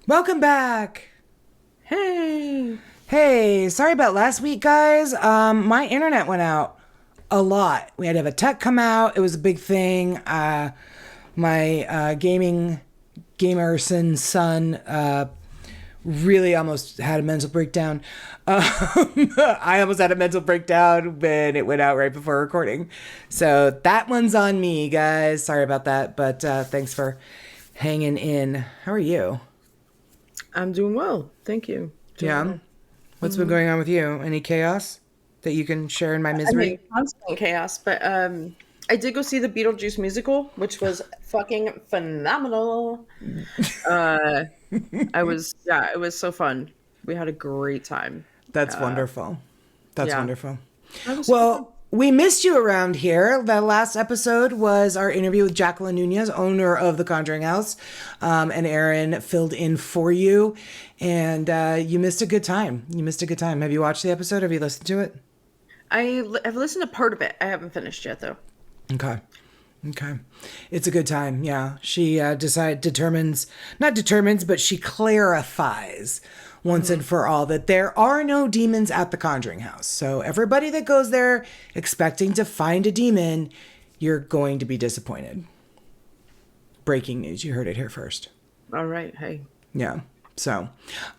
Welcome back. Hey. Hey, sorry about last week, guys. My internet went out a lot. We had to have a tech come out. It was a big thing. My gamerson son really almost had a mental breakdown. I almost had a mental breakdown when it went out right before recording. So that one's on me, guys. Sorry about that, but thanks for hanging in. How are you? I'm doing well. Thank you. Yeah. Well. What's been going on with you? Any chaos that you can share in my misery? Constant chaos, but I did go see the Beetlejuice musical, which was fucking phenomenal. It was so fun. We had a great time. That's wonderful. That's Yeah. wonderful. That was super fun. Well, we missed you around here. The last episode was our interview with Jacqueline Nunez, owner of the Conjuring House, and Aaron filled in for you. And you missed a good time. You missed a good time. Have you watched the episode? Have you listened to it? I've listened to part of it. I haven't finished yet, though. Okay. Okay. It's a good time. Yeah. She not determines, but she clarifies once and for all that there are no demons at the Conjuring House. So everybody that goes there expecting to find a demon, you're going to be disappointed. Breaking news. You heard it here first. All right. Hey. Yeah. So,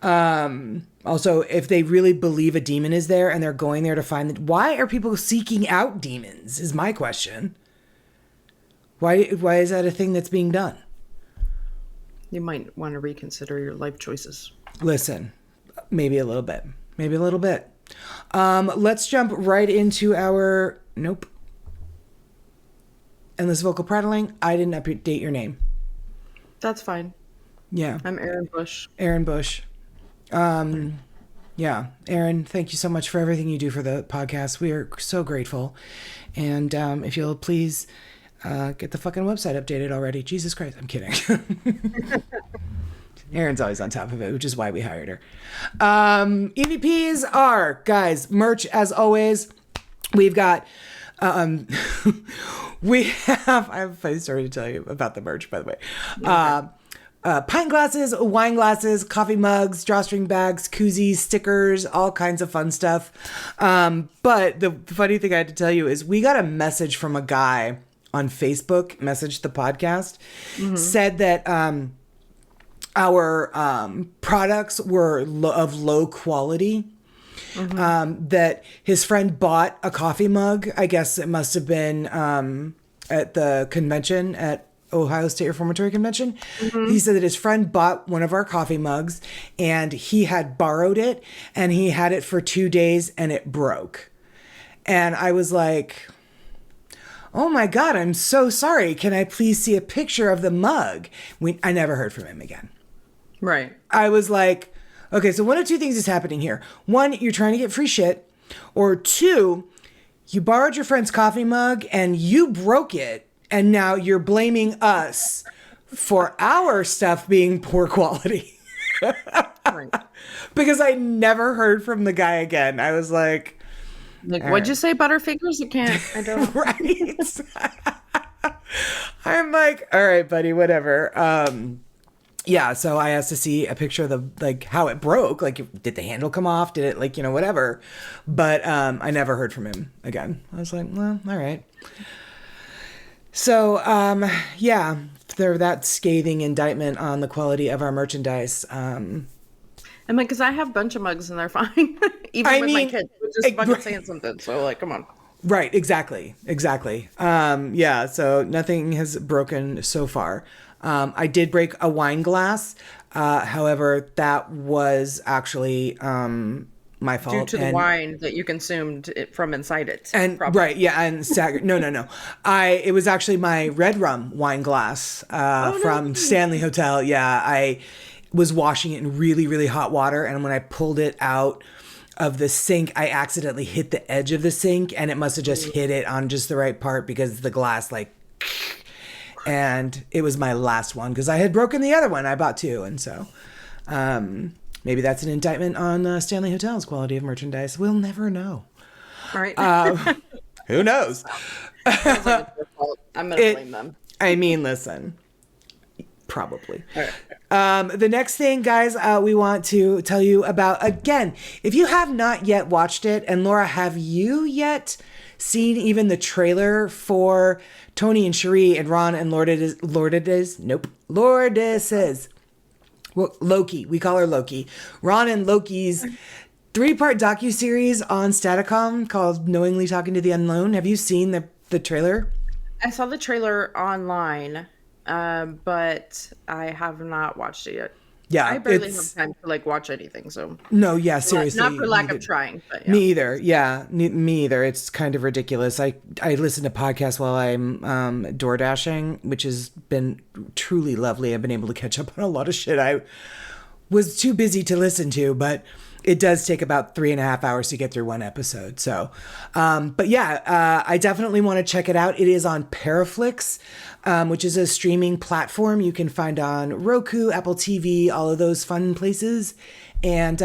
also, if they really believe a demon is there and they're going there to find why are people seeking out demons is my question. Why is that a thing that's being done? You might want to reconsider your life choices. Listen, maybe a little bit. Maybe a little bit. Let's jump right into our... Nope. Endless vocal prattling. I didn't update your name. That's fine. Yeah. I'm Aaron Bush. Aaron Bush. Yeah. Aaron, thank you so much for everything you do for the podcast. We are so grateful. And if you'll please... get the fucking website updated already. Jesus Christ. I'm kidding. Erin's always on top of it, which is why we hired her. EVPs are, guys, merch as always. We've got, I have a funny story to tell you about the merch, by the way. Pint glasses, wine glasses, coffee mugs, drawstring bags, koozies, stickers, all kinds of fun stuff. But the funny thing I had to tell you is we got a message from a guy on Facebook, messaged the podcast, said that our products were of low quality, that his friend bought a coffee mug. I guess it must have been at the convention at Ohio State Reformatory Convention. He said that his friend bought one of our coffee mugs and he had borrowed it and he had it for 2 days and it broke. And I was like... oh my God, I'm so sorry. Can I please see a picture of the mug? I never heard from him again. Right. I was like, okay, so one of two things is happening here. One, you're trying to get free shit. Or two, you borrowed your friend's coffee mug and you broke it. And now you're blaming us for our stuff being poor quality. Right. Because I never heard from the guy again. I was like... what'd you say, Butterfingers? I don't know. Right. I'm like, all right, buddy, whatever. Yeah, so I asked to see a picture of how it broke. Like, did the handle come off? Did it, whatever. But I never heard from him again. I was like, well, all right. So, yeah, they're that scathing indictment on the quality of our merchandise. I mean, because I have a bunch of mugs and they're fine. Even with my kids, we're just fucking saying something. So, come on. Right, exactly. Yeah, so nothing has broken so far. I did break a wine glass. However, that was actually my fault. Due to the wine that you consumed from inside it. And probably. Right, yeah, and staggered. No. It was actually my red rum wine glass from Stanley Hotel. Yeah, I was washing it in really, really hot water. And when I pulled it out of the sink, I accidentally hit the edge of the sink and it must have just hit it on just the right part because the glass and it was my last one because I had broken the other one. I bought two. And so maybe that's an indictment on Stanley Hotel's quality of merchandise. We'll never know. All right. Who knows? Sounds like it's their fault. I'm going to blame them. I mean, listen. Probably. The next thing, guys, we want to tell you about, again, if you have not yet watched it, and Laura, have you yet seen even the trailer for Tony and Cherie and Ron and Lourdes's? Well, Loki. We call her Loki. Ron and Loki's 3-part docuseries on Staticom called Knowingly Talking to the Unknown. Have you seen the trailer? I saw the trailer online, but I have not watched it yet. Yeah, I barely have time to like watch anything. So no, yeah, seriously, not for lack of trying. But yeah. Me either. Yeah, me either. It's kind of ridiculous. I listen to podcasts while I'm door dashing, which has been truly lovely. I've been able to catch up on a lot of shit I was too busy to listen to, but it does take about 3.5 hours to get through one episode. So, but yeah, I definitely want to check it out. It is on Paraflix, which is a streaming platform you can find on Roku, Apple TV, all of those fun places. And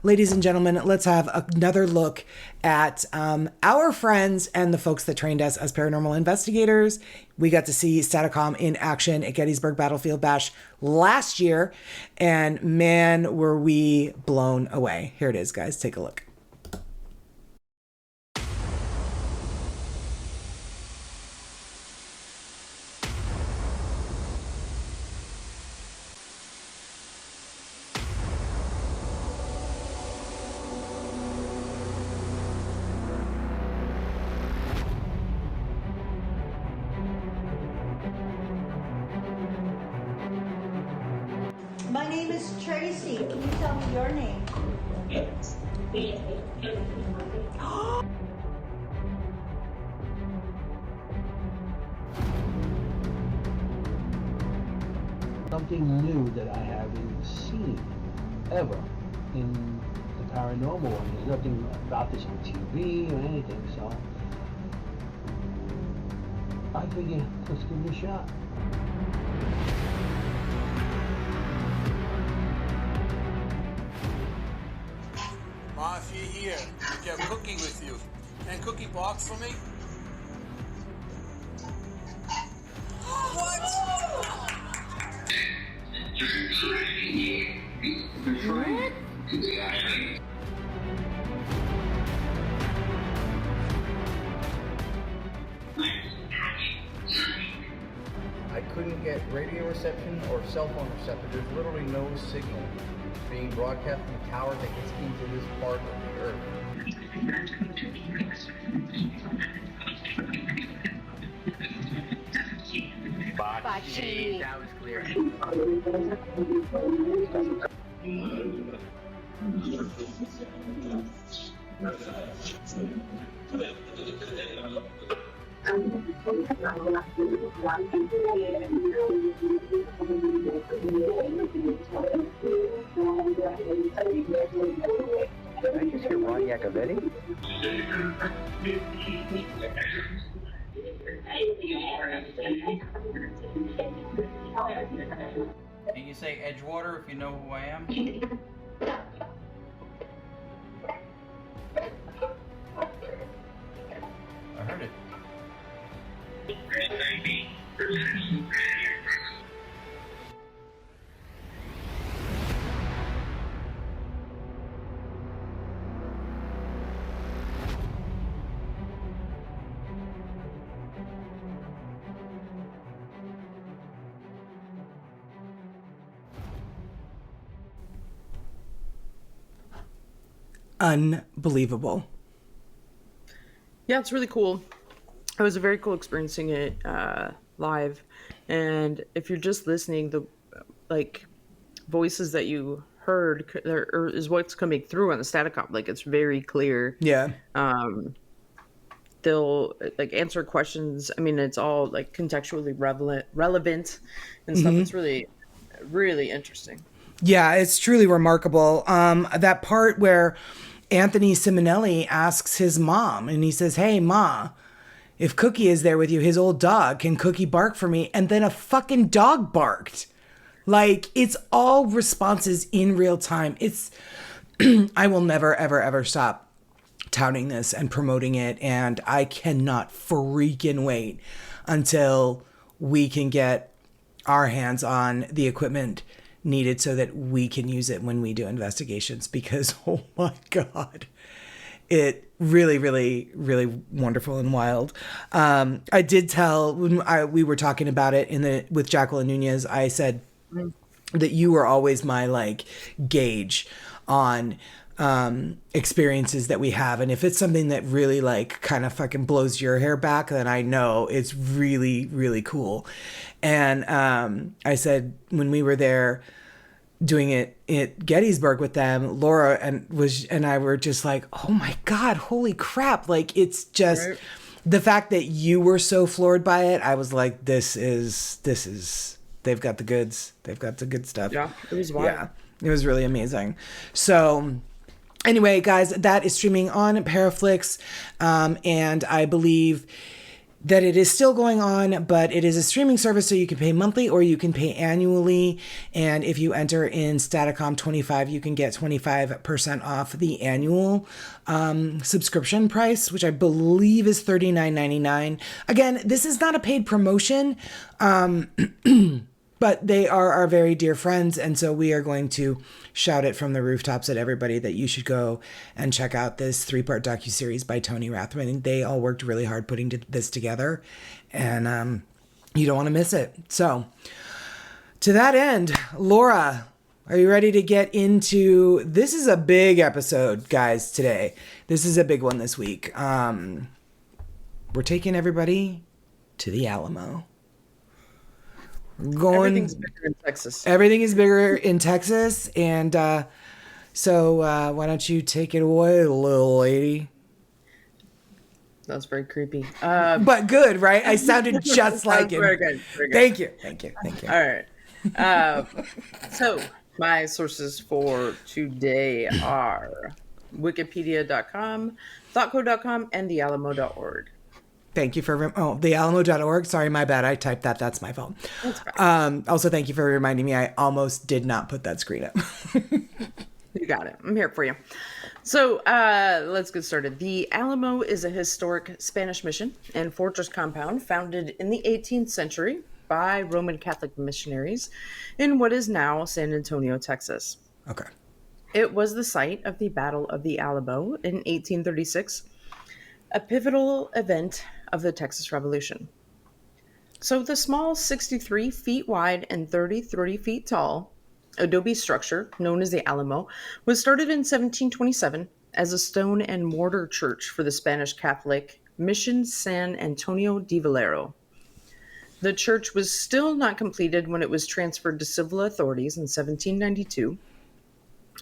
ladies and gentlemen, let's have another look at our friends and the folks that trained us as paranormal investigators. We got to see Staticom in action at Gettysburg Battlefield Bash last year, and man, were we blown away. Here it is, guys. Take a look. My name is Tracy. Can you tell me your name? Something new that I haven't seen ever in the paranormal one. There's nothing about this on TV or anything, so I figure let's give it a shot. Ma, if you're here, if you have Cookie with you, can Cookie box for me? What? I couldn't get radio reception or cell phone reception. There's literally no signal being broadcast from the tower that gets into this part of the earth. Bachi. That was clear. Did I just hear Ron Yacovetti? And you say Edgewater if you know who I am? I heard it. Unbelievable. Yeah, it's really cool. It was a very cool experiencing it live. And if you're just listening, the like voices that you heard is what's coming through on the Staticom. Like it's very clear. Yeah. They'll like answer questions. I mean, it's all like contextually relevant and stuff. It's really, really interesting. Yeah, it's truly remarkable. That part where Anthony Simonelli asks his mom and he says, "Hey, Ma, if Cookie is there with you, his old dog, can Cookie bark for me?" And then a fucking dog barked. Like, it's all responses in real time. It's, I will never, ever, ever stop touting this and promoting it. And I cannot freaking wait until we can get our hands on the equipment needed so that we can use it when we do investigations, because oh my God, it really, really, really wonderful and wild. I did tell when we were talking about it with Jacqueline Nunez, I said that you were always my like gauge on experiences that we have, and if it's something that really like kind of fucking blows your hair back, then I know it's really, really cool. And I said when we were there doing it at Gettysburg with them, Laura and I were just like, oh my God, holy crap. Like, it's just the fact that you were so floored by it. I was like, this is, they've got the goods. They've got the good stuff. Yeah, it was wild. Yeah, it was really amazing. So anyway, guys, that is streaming on Paraflix. And I believe that it is still going on, but it is a streaming service, so you can pay monthly or you can pay annually. And if you enter in Staticom 25, you can get 25% off the annual subscription price, which I believe is $39.99. Again, this is not a paid promotion, but they are our very dear friends, and so we are going to shout it from the rooftops at everybody that you should go and check out this 3-part docuseries by Tony Rathman. They all worked really hard putting this together, and you don't want to miss it. So, to that end, Laura, are you ready to get into... This is a big episode, guys, today. This is a big one this week. We're taking everybody to the Alamo. Everything's bigger in Texas. Everything is bigger in Texas, and so why don't you take it away, little lady? That's very creepy. But good, right? I sounded just like him. Very good. Thank you. All right. So my sources for today are wikipedia.com, thoughtco.com, and thealamo.org. Thank you for thealamo.org. Sorry, my bad. I typed that. That's my fault. That's fine. Also, thank you for reminding me. I almost did not put that screen up. You got it. I'm here for you. So let's get started. The Alamo is a historic Spanish mission and fortress compound founded in the 18th century by Roman Catholic missionaries in what is now San Antonio, Texas. Okay. It was the site of the Battle of the Alamo in 1836, a pivotal event of the Texas Revolution. So the small 63 feet wide and 33 feet tall adobe structure known as the Alamo was started in 1727 as a stone and mortar church for the Spanish Catholic Mission San Antonio de Valero. The church was still not completed when it was transferred to civil authorities in 1792.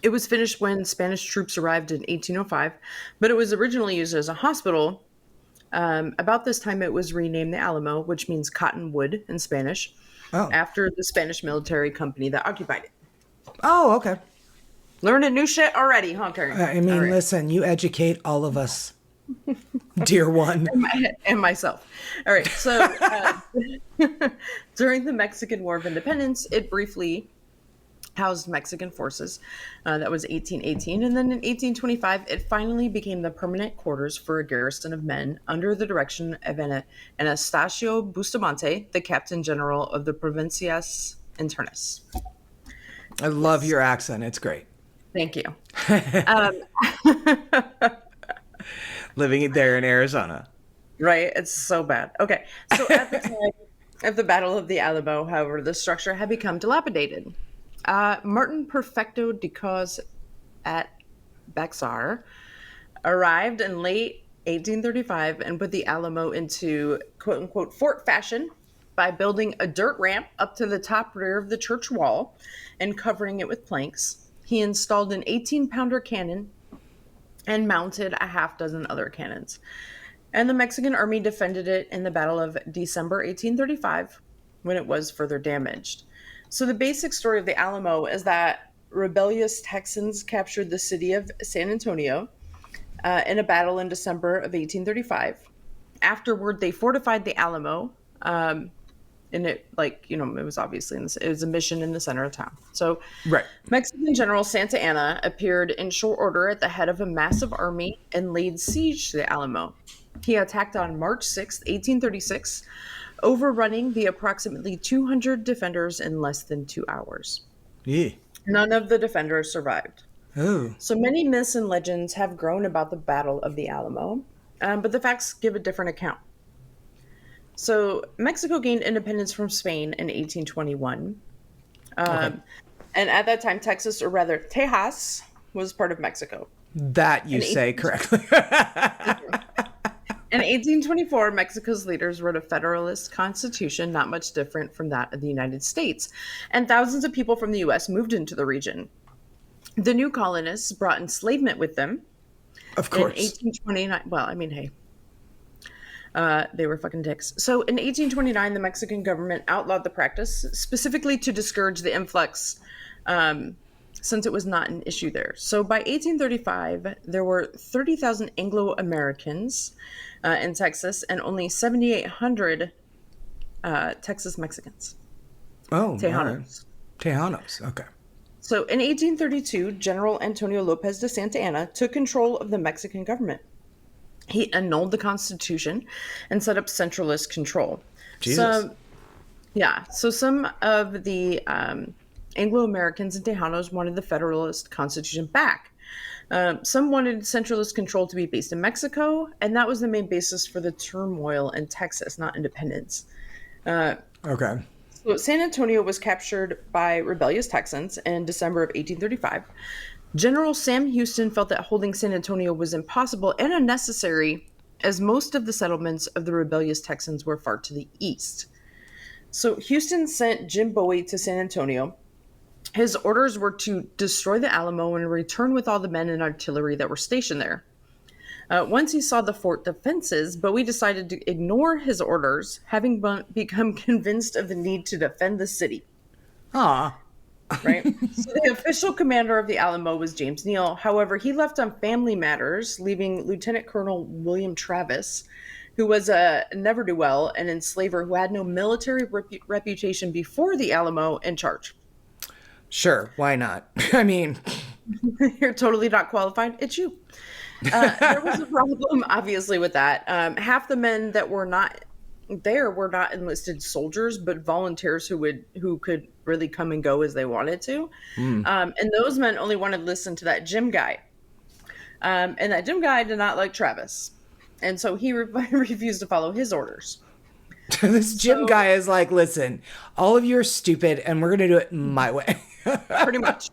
It was finished when Spanish troops arrived in 1805, but it was originally used as a hospital. About this time, it was renamed the Alamo, which means cottonwood in Spanish, after the Spanish military company that occupied it. Oh, okay. Learning new shit already, huh, Karen? I mean, listen, you educate all of us, dear one. And myself. All right, so during the Mexican War of Independence, it briefly housed Mexican forces. That was 1818. And then in 1825, it finally became the permanent quarters for a garrison of men under the direction of Anastasio Bustamante, the captain general of the Provincias Internas. I love your accent. It's great. Thank you. Living there in Arizona. Right? It's so bad. Okay. So at the time of the Battle of the Alamo, however, the structure had become dilapidated. Martin Perfecto de Cos at Bexar arrived in late 1835 and put the Alamo into quote-unquote fort fashion by building a dirt ramp up to the top rear of the church wall and covering it with planks. He installed an 18-pounder cannon and mounted a half dozen other cannons. And the Mexican army defended it in the Battle of December 1835 when it was further damaged. So the basic story of the Alamo is that rebellious Texans captured the city of San Antonio in a battle in December of 1835. Afterward, they fortified the Alamo, and it, it was obviously it was a mission in the center of town. So, right. Mexican General Santa Anna appeared in short order at the head of a massive army and laid siege to the Alamo. He attacked on March 6th, 1836, overrunning the approximately 200 defenders in less than 2 hours. Yeah. None of the defenders survived. Oh. So many myths and legends have grown about the Battle of the Alamo, but the facts give a different account. So Mexico gained independence from Spain in 1821. Okay. And at that time, Texas, or rather Tejas, was part of Mexico. That you say correctly. In 1824, Mexico's leaders wrote a federalist constitution not much different from that of the United States, and thousands of people from the U.S. moved into the region. The new colonists brought enslavement with them. Of course. In 1829, well, I mean, hey, they were fucking dicks. So in 1829, the Mexican government outlawed the practice, specifically to discourage the influx, since it was not an issue there. So by 1835, there were 30,000 Anglo-Americans in Texas and only 7,800 Texas Mexicans. Oh, Tejanos. right. Tejanos. Okay. So in 1832, General Antonio Lopez de Santa Anna took control of the Mexican government. He annulled the Constitution and set up centralist control. Jesus. So some of the Anglo-Americans and Tejanos wanted the Federalist Constitution back. Some wanted centralist control to be based in Mexico, and that was the main basis for the turmoil in Texas, not independence. Okay. So San Antonio was captured by rebellious Texans in December of 1835. General Sam Houston felt that holding San Antonio was impossible and unnecessary, as most of the settlements of the rebellious Texans were far to the east. So Houston sent Jim Bowie to San Antonio. His orders were to destroy the Alamo and return with all the men and artillery that were stationed there. Once he saw the fort defenses, Bowie decided to ignore his orders, having become convinced of the need to defend the city. Ah. Right? So the official commander of the Alamo was James Neal. However, he left on family matters, leaving Lieutenant Colonel William Travis, who was a ne'er-do-well, an enslaver who had no military reputation before the Alamo, in charge. Sure. Why not? I mean, You're totally not qualified. It's you. There was a problem, obviously, with that. Half the men that were not there were not enlisted soldiers, but volunteers who could really come and go as they wanted to. And those men only wanted to listen to that Jim guy. And that Jim guy did not like Travis. And so he refused to follow his orders. this Jim guy is like, listen, all of you are stupid, and we're going to do it my way. Pretty much.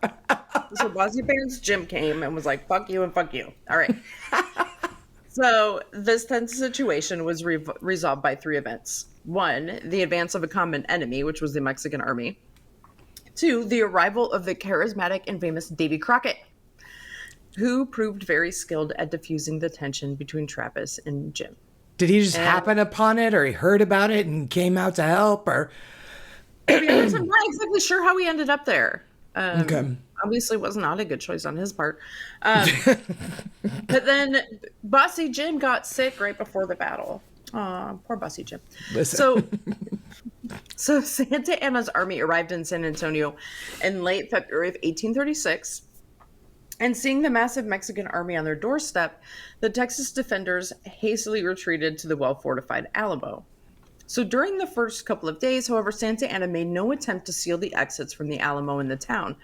So Bossy Pants Jim came and was like, fuck you and fuck you. All right. So this tense situation was resolved by 3 events. 1, the advance of a common enemy, which was the Mexican army. 2, the arrival of the charismatic and famous Davy Crockett, who proved very skilled at diffusing the tension between Travis and Jim. Did he just happen upon it, or he heard about it and came out to help, or? To be honest, I'm not exactly sure how he ended up there. Okay. Obviously was not a good choice on his part. But then Bossy Jim got sick right before the battle. Aw, poor Bossy Jim. Listen. So Santa Anna's army arrived in San Antonio in late February of 1836. And seeing the massive Mexican army on their doorstep, the Texas defenders hastily retreated to the well-fortified Alamo. So during the first couple of days, however, Santa Anna made no attempt to seal the exits from the Alamo in the town.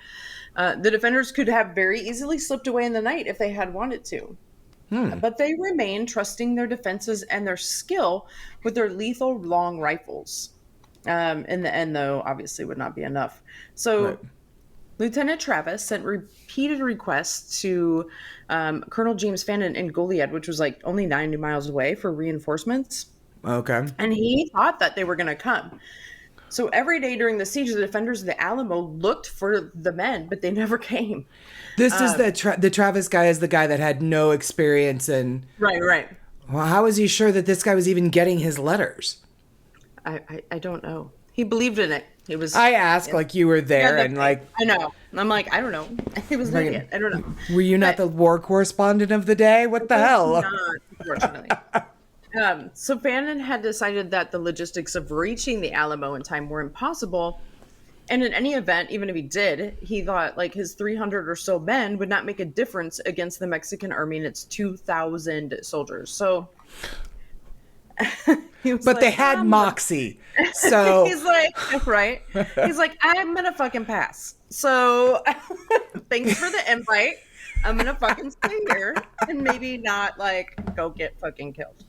The defenders could have very easily slipped away in the night if they had wanted to. But they remained, trusting their defenses and their skill with their lethal long rifles. In the end, though, obviously would not be enough. So Right. Lieutenant Travis sent repeated requests to Colonel James Fannin in Goliad, which was like only 90 miles away, for reinforcements. Okay. And he thought that they were going to come. So every day during the siege, the defenders of the Alamo looked for the men, but they never came. This is the Travis guy is the guy that had no experience in. Right. Well, how was he sure that this guy was even getting his letters? I don't know. He believed in it. He was. I asked like you were there and like. I know. I'm like, I don't know. He was an idiot. I don't know. Were you not the war correspondent of the day? What the hell? Not, unfortunately. So Fannin had decided that the logistics of reaching the Alamo in time were impossible. And in any event, even if he did, he thought like his 300 or so men would not make a difference against the Mexican army and its 2,000 soldiers. So But they had moxie. So He's like, right? He's like, I'm gonna fucking pass. So thanks for the invite. I'm gonna fucking stay here and maybe not like go get fucking killed.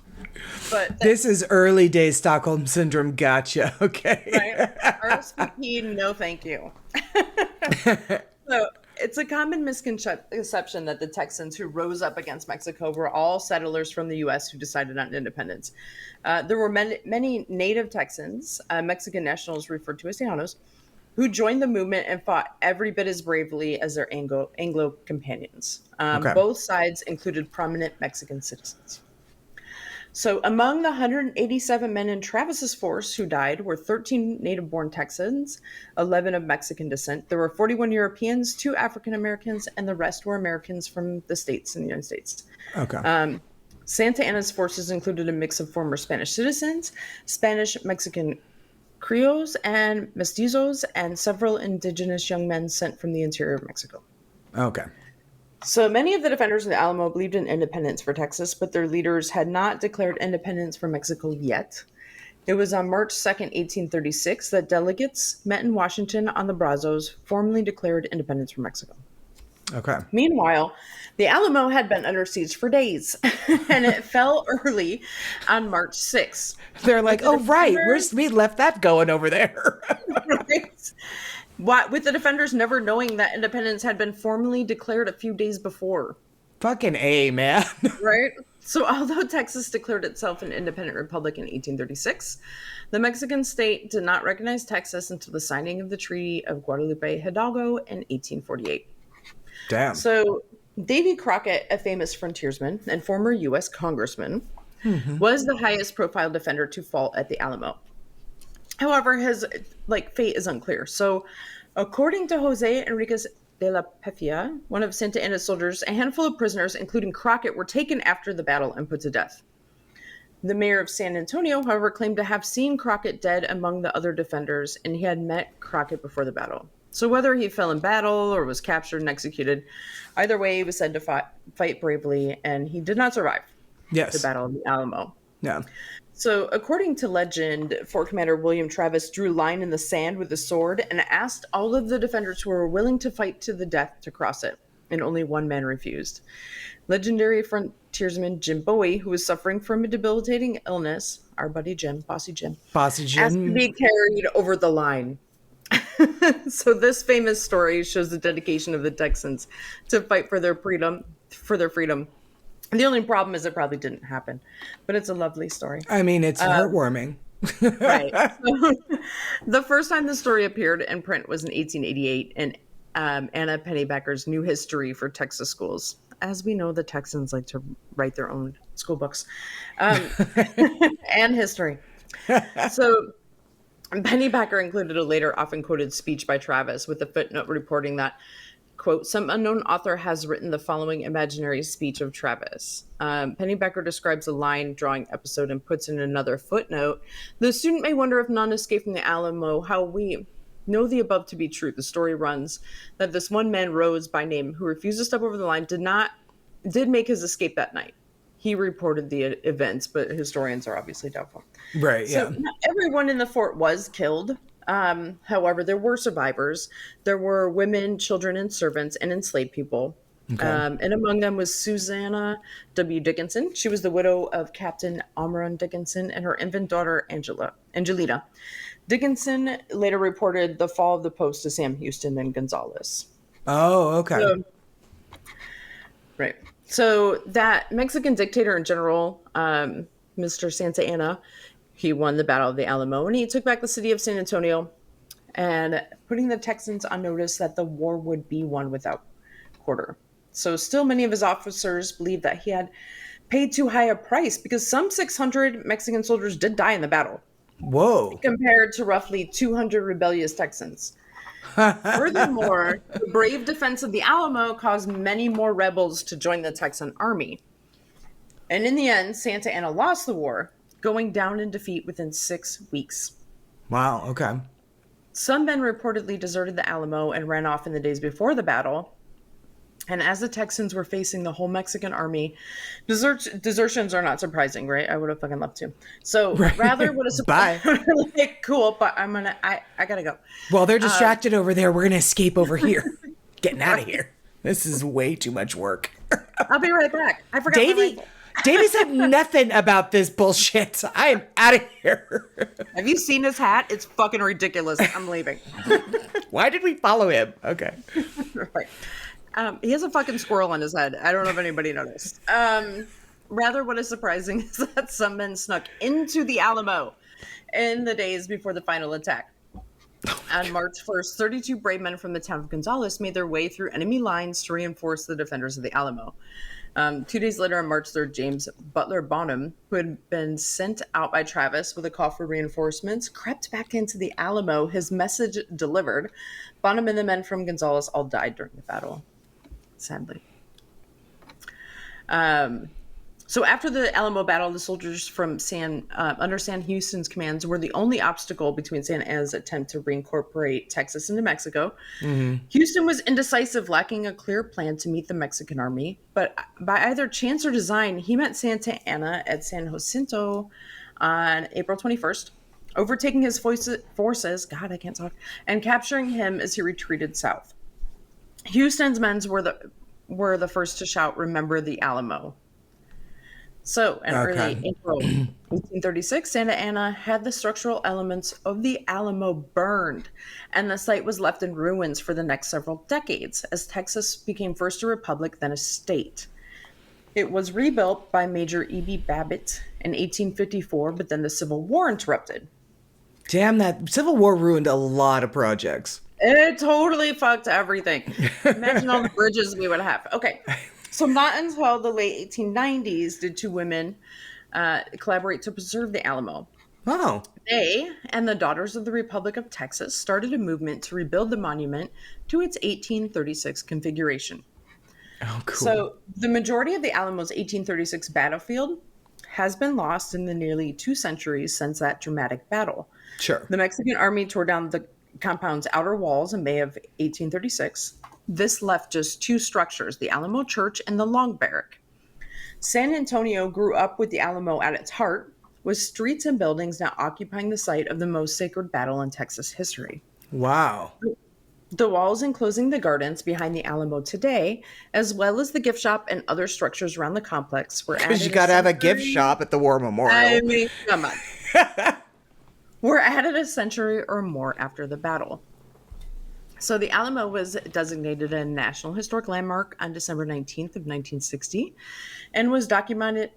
But this is early days Stockholm syndrome. Gotcha. Okay. right, RSVP, no thank you. So it's a common misconception that the Texans who rose up against Mexico were all settlers from the U.S. who decided on independence. There were many native Texans, Mexican nationals referred to as Llanos, who joined the movement and fought every bit as bravely as their Anglo companions. Both sides included prominent Mexican citizens. So among the 187 men in Travis's force who died were 13 native-born Texans, 11 of Mexican descent. There were 41 Europeans, 2 African Americans, and the rest were Americans from the States in the United States. Okay. Santa Anna's forces included a mix of former Spanish citizens, Spanish Mexican Creoles, and mestizos, and several indigenous young men sent from the interior of Mexico. Okay. So many of the defenders of the Alamo believed in independence for Texas, but their leaders had not declared independence for Mexico yet. It was on March 2nd, 1836, that delegates met in Washington on the Brazos formally declared independence for Mexico. Okay. Meanwhile, the Alamo had been under siege for days, and it fell early on March 6th. They're like, oh, right, we left that going over there. Right? With the defenders never knowing that independence had been formally declared a few days before. Fucking A, man. Right? So although Texas declared itself an independent republic in 1836, the Mexican state did not recognize Texas until the signing of the Treaty of Guadalupe Hidalgo in 1848. Damn. So Davy Crockett, a famous frontiersman and former U.S. congressman, was the highest profile defender to fall at the Alamo. However, his fate is unclear. So, according to Jose Enriquez de la Pefia, one of Santa Anna's soldiers, a handful of prisoners, including Crockett, were taken after the battle and put to death. The mayor of San Antonio, however, claimed to have seen Crockett dead among the other defenders, and he had met Crockett before the battle. So whether he fell in battle or was captured and executed, either way, he was said to fight bravely, and he did not survive the Battle of the Alamo. Yeah. So, according to legend, Fort Commander William Travis drew a line in the sand with a sword and asked all of the defenders who were willing to fight to the death to cross it, and only one man refused. Legendary frontiersman Jim Bowie, who was suffering from a debilitating illness, our buddy Jim, Bossy Jim, asked to be carried over the line. So this famous story shows the dedication of the Texans to fight for their freedom. The only problem is it probably didn't happen, but it's a lovely story. I mean, it's heartwarming. Right. So, the first time the story appeared in print was in 1888 in Anna Pennybaker's New History for Texas Schools. As we know, the Texans like to write their own school books and history. So Pennybaker included a later often quoted speech by Travis with a footnote reporting that, quote, some unknown author has written the following imaginary speech of Travis. Pennybaker describes a line drawing episode and puts in another footnote. The student may wonder if none escaped from the Alamo, how we know the above to be true. The story runs that this one man, Rose by name, who refused to step over the line, did make his escape that night. He reported the events, but historians are obviously doubtful. Right, yeah. So not everyone in the fort was killed. However, there were survivors. There were women, children, and servants, and enslaved people. Okay. And among them was Susanna W. Dickinson. She was the widow of Captain Amron Dickinson and her infant daughter, Angelita. Dickinson later reported the fall of the post to Sam Houston and Gonzalez. Oh, okay. Right. So that Mexican dictator and general, Mr. Santa Anna, he won the Battle of the Alamo, and he took back the city of San Antonio, and putting the Texans on notice that the war would be won without quarter. So still many of his officers believed that he had paid too high a price because some 600 Mexican soldiers did die in the battle. Whoa. Compared to roughly 200 rebellious Texans. Furthermore, the brave defense of the Alamo caused many more rebels to join the Texan army. And in the end, Santa Anna lost the war, going down in defeat within 6 weeks. Wow, okay. Some men reportedly deserted the Alamo and ran off in the days before the battle. And as the Texans were facing the whole Mexican army, desertions are not surprising, right? I would have fucking loved to. So rather would have Bye. like, cool, but I gotta go. Well, they're distracted over there. We're gonna escape over here. Getting out of here. This is way too much work. I'll be right back. I forgot my Davey. rifle. Davey said nothing about this bullshit. I am out of here. Have you seen his hat? It's fucking ridiculous. I'm leaving. Why did we follow him? Okay. Right. He has a fucking squirrel on his head. I don't know if anybody noticed. Rather, what is surprising is that some men snuck into the Alamo in the days before the final attack. On March 1st, 32 brave men from the town of Gonzales made their way through enemy lines to reinforce the defenders of the Alamo. 2 days later, on March 3rd, James Butler Bonham, who had been sent out by Travis with a call for reinforcements, crept back into the Alamo, his message delivered. Bonham and the men from Gonzales all died during the battle, sadly. So after the Alamo battle, the soldiers from under Sam Houston's commands were the only obstacle between Santa Anna's attempt to reincorporate Texas into Mexico. Mm-hmm. Houston was indecisive, lacking a clear plan to meet the Mexican army. But by either chance or design, he met Santa Anna at San Jacinto on April 21st, overtaking his forces, God, I can't talk, and capturing him as he retreated south. Houston's men were the first to shout, "Remember the Alamo." So, in early April 1836, Santa Anna had the structural elements of the Alamo burned, and the site was left in ruins for the next several decades, as Texas became first a republic, then a state. It was rebuilt by Major E.B. Babbitt in 1854, but then the Civil War interrupted. Damn, that Civil War ruined a lot of projects. It totally fucked everything. Imagine all the bridges we would have. Okay. So not until the late 1890s did two women collaborate to preserve the Alamo. Oh. They and the Daughters of the Republic of Texas started a movement to rebuild the monument to its 1836 configuration. Oh, cool. So the majority of the Alamo's 1836 battlefield has been lost in the nearly 2 centuries since that dramatic battle. Sure. The Mexican army tore down the compound's outer walls in May of 1836. This left just 2 structures, the Alamo Church and the Long Barrack. San Antonio grew up with the Alamo at its heart, with streets and buildings now occupying the site of the most sacred battle in Texas history. Wow. The walls enclosing the gardens behind the Alamo today, as well as the gift shop and other structures around the complex, were added. Because you got to have a gift shop at the War Memorial. I mean, come on. Were added a century or more after the battle. So the Alamo was designated a National Historic Landmark on December 19th of 1960 and was documented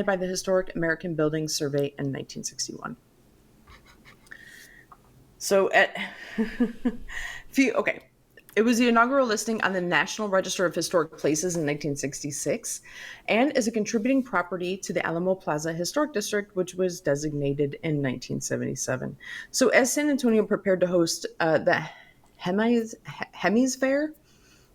by the Historic American Buildings Survey in 1961. So it was the inaugural listing on the National Register of Historic Places in 1966 and is a contributing property to the Alamo Plaza Historic District, which was designated in 1977. So as San Antonio prepared to host the Hemis Fair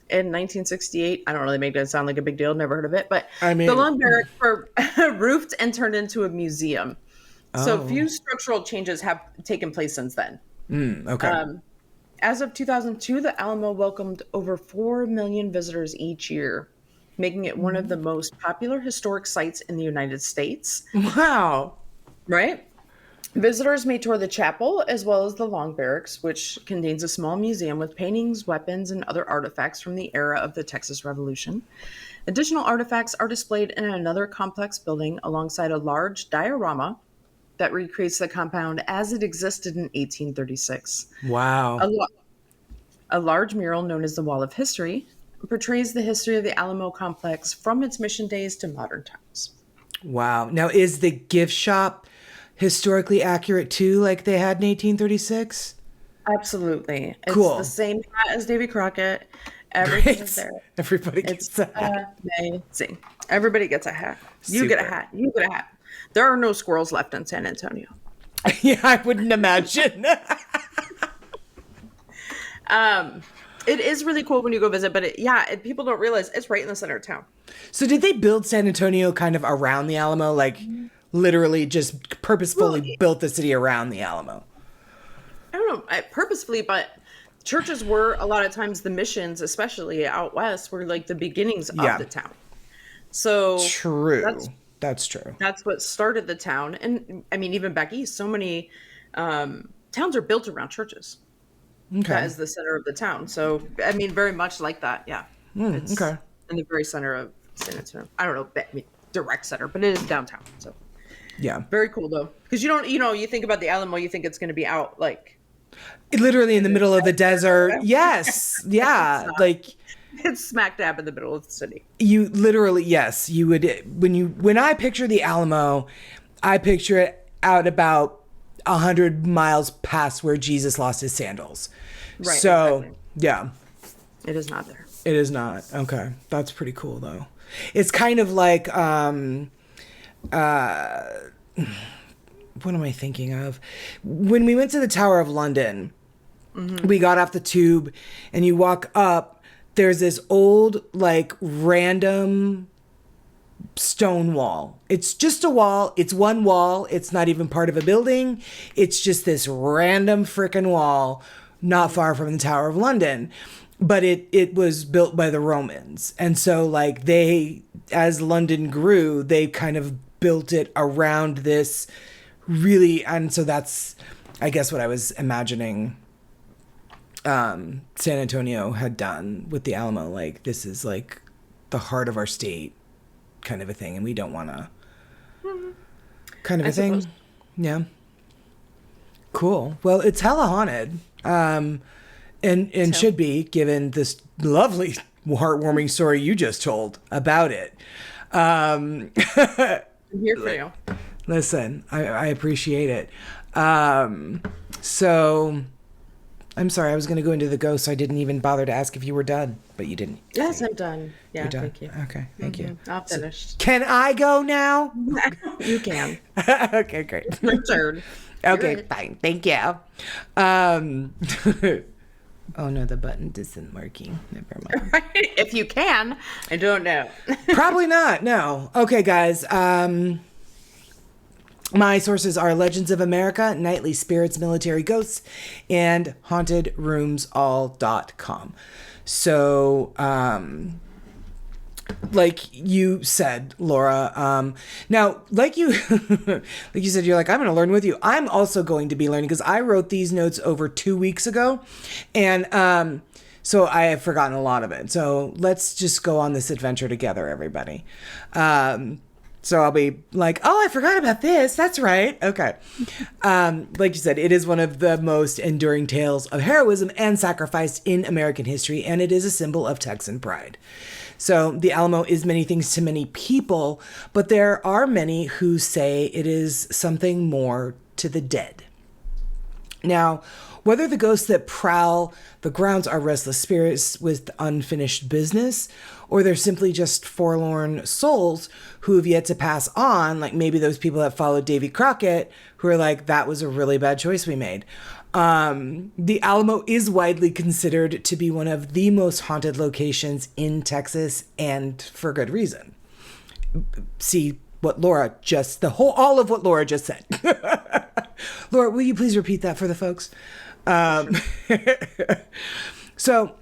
in 1968. I don't really make that sound like a big deal. Never heard of it. But I mean, the Long Barrack were roofed and turned into a museum. Oh. So few structural changes have taken place since then. Okay. As of 2002, the Alamo welcomed over 4 million visitors each year, making it one of the most popular historic sites in the United States. Wow. Right? Visitors may tour the chapel as well as the Long Barracks, which contains a small museum with paintings, weapons, and other artifacts from the era of the Texas Revolution. Additional artifacts are displayed in another complex building alongside a large diorama that recreates the compound as it existed in 1836. Wow. A large mural known as the Wall of History portrays the history of the Alamo complex from its mission days to modern times. Wow. Now, is the gift shop historically accurate too, like they had in 1836? Absolutely. It's cool. The same hat as Davy Crockett. Everything is there. Everybody gets a hat. Amazing. Everybody gets a hat. You get a hat. You get a hat. There are no squirrels left in San Antonio. Yeah, I wouldn't imagine. It is really cool when you go visit, but people don't realize it's right in the center of town. So did they build San Antonio kind of around the Alamo? Like literally just purposefully built the city around the Alamo? I don't know, purposefully, but churches were a lot of times the missions, especially out west, were like the beginnings of the town. So true. That's true. That's what started the town. And I mean, even back east, so many towns are built around churches. Okay. That is the center of the town. So, I mean, very much like that. Yeah. It's okay. in the very center of San Antonio. I don't know, direct center, but it is downtown. So, yeah. Very cool, though. Because you think about the Alamo, you think it's going to be out, like... Literally in the middle of the desert. Yes. Yeah. Like... It's smack dab in the middle of the city. You literally, yes. You would... When I picture the Alamo, I picture it out about 100 miles past where Jesus lost his sandals. Right. So, exactly. Yeah. It is not there. It is not. Okay. That's pretty cool, though. It's kind of like... what am I thinking of? When we went to the Tower of London, we got off the tube and you walk up, there's this old, like, random stone wall. It's just a wall. It's one wall. It's not even part of a building. It's just this random freaking wall not far from the Tower of London. But it was built by the Romans. And so, like, as London grew, they kind of built it around this really, and so that's, I guess, what I was imagining San Antonio had done with the Alamo. Like, this is like the heart of our state kind of a thing, and we don't want to kind of a thing. Yeah. Cool. Well, it's hella haunted. And should be, given this lovely heartwarming story you just told about it. I'm here for you. Listen, I appreciate it. So, I'm sorry, I was going to go into the ghost, so I didn't even bother to ask if you were done, but you didn't. Yes, I'm done. Yeah, You're done? thank you. Okay, thank you. I'll finish. Can I go now? You can. Okay, great. Your turn. Okay, fine. Thank you. Oh no, the button isn't working. Never mind. If you can, I don't know. Probably not. No. Okay, guys. My sources are Legends of America, Nightly Spirits, Military Ghosts, and HauntedRoomsAll.com. So, like you said, Laura, now, like you said, you're like, I'm going to learn with you. I'm also going to be learning because I wrote these notes over 2 weeks ago. And, so I have forgotten a lot of it. So let's just go on this adventure together, everybody. So I'll be like, oh, I forgot about this. That's right. Okay. Like you said, it is one of the most enduring tales of heroism and sacrifice in American history, and it is a symbol of Texan pride. So the Alamo is many things to many people, but there are many who say it is something more to the dead. Now, whether the ghosts that prowl the grounds are restless spirits with unfinished business, or they're simply just forlorn souls who have yet to pass on, like maybe those people that followed Davy Crockett, who are like, that was a really bad choice we made. The Alamo is widely considered to be one of the most haunted locations in Texas, and for good reason. See what Laura just, all of what Laura just said. Laura, will you please repeat that for the folks? So,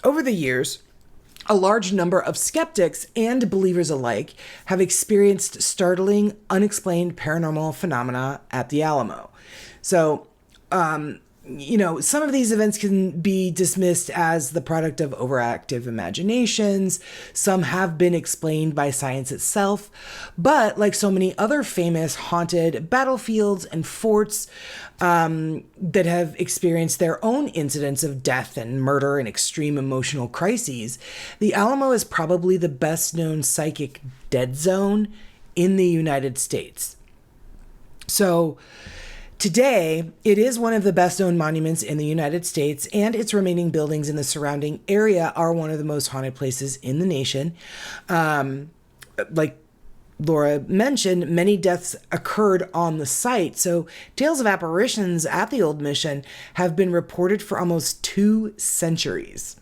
over the years, a large number of skeptics and believers alike have experienced startling, unexplained paranormal phenomena at the Alamo. So, some of these events can be dismissed as the product of overactive imaginations. Some have been explained by science itself. But like so many other famous haunted battlefields and forts that have experienced their own incidents of death and murder and extreme emotional crises, the Alamo is probably the best known psychic dead zone in the United States. So, today, it is one of the best known monuments in the United States, and its remaining buildings in the surrounding area are one of the most haunted places in the nation. Like Laura mentioned, many deaths occurred on the site, so tales of apparitions at the old mission have been reported for almost 2 centuries.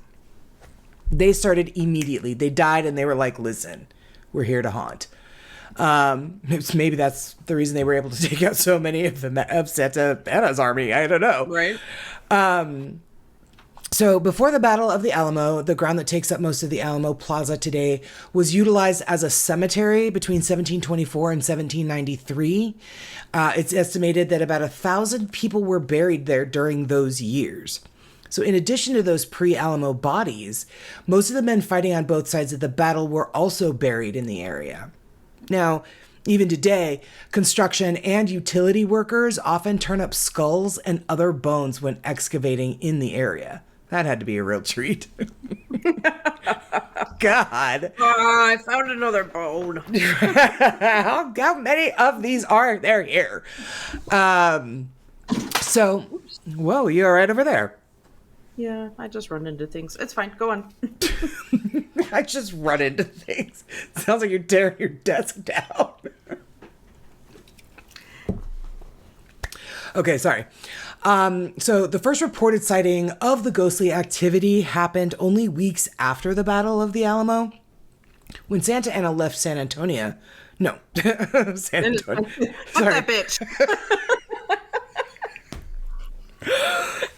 They started immediately. They died and they were like, listen, we're here to haunt. Maybe that's the reason they were able to take out so many of Santa Anna's army. I don't know. Right. So before the Battle of the Alamo, the ground that takes up most of the Alamo Plaza today was utilized as a cemetery between 1724 and 1793. It's estimated that about 1,000 people were buried there during those years. So in addition to those pre-Alamo bodies, most of the men fighting on both sides of the battle were also buried in the area. Now, even today, construction and utility workers often turn up skulls and other bones when excavating in the area. That had to be a real treat. God. I found another bone. How many of these are there here? So, whoa, you all right over there? Yeah, I just run into things. It's fine. Go on. I just run into things. Sounds like you're tearing your desk down. Okay, sorry. So the first reported sighting of the ghostly activity happened only weeks after the Battle of the Alamo. When Santa Anna left San Antonio. No. San Antonio. Fuck that bitch.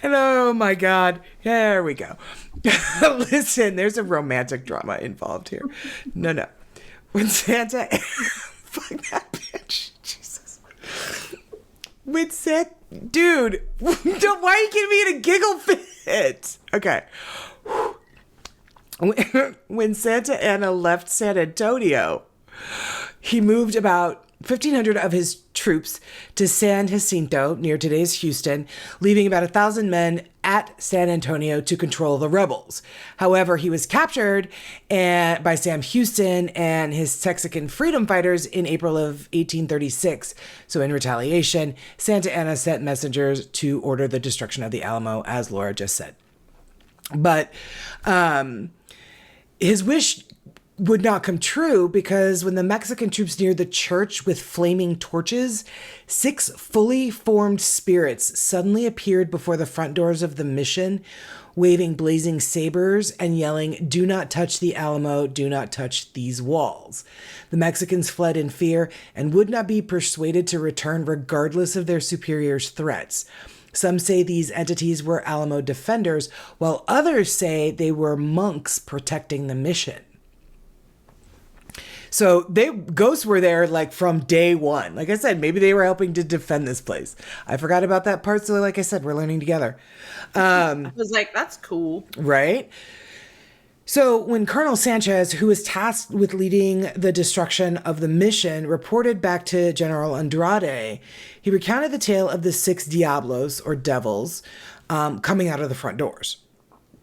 And oh my God, there we go. Listen, there's a romantic drama involved here. No. When Santa, fuck that bitch, Jesus. When Santa, dude, why are you getting me in a giggle fit? Okay. When Santa Anna left San Antonio, he moved about 1,500 of his troops to San Jacinto, near today's Houston, leaving about 1,000 men at San Antonio to control the rebels. However, he was captured by Sam Houston and his Texican freedom fighters in April of 1836. So in retaliation, Santa Anna sent messengers to order the destruction of the Alamo, as Laura just said. But his wish would not come true because when the Mexican troops neared the church with flaming torches, 6 fully formed spirits suddenly appeared before the front doors of the mission, waving blazing sabers and yelling, "Do not touch the Alamo, do not touch these walls." The Mexicans fled in fear and would not be persuaded to return regardless of their superiors' threats. Some say these entities were Alamo defenders, while others say they were monks protecting the mission. So ghosts were there like from day one. Like I said, maybe they were helping to defend this place. I forgot about that part. So like I said, we're learning together. I was like, that's cool. Right? So when Colonel Sanchez, who was tasked with leading the destruction of the mission, reported back to General Andrade, he recounted the tale of the 6 Diablos, or devils, coming out of the front doors.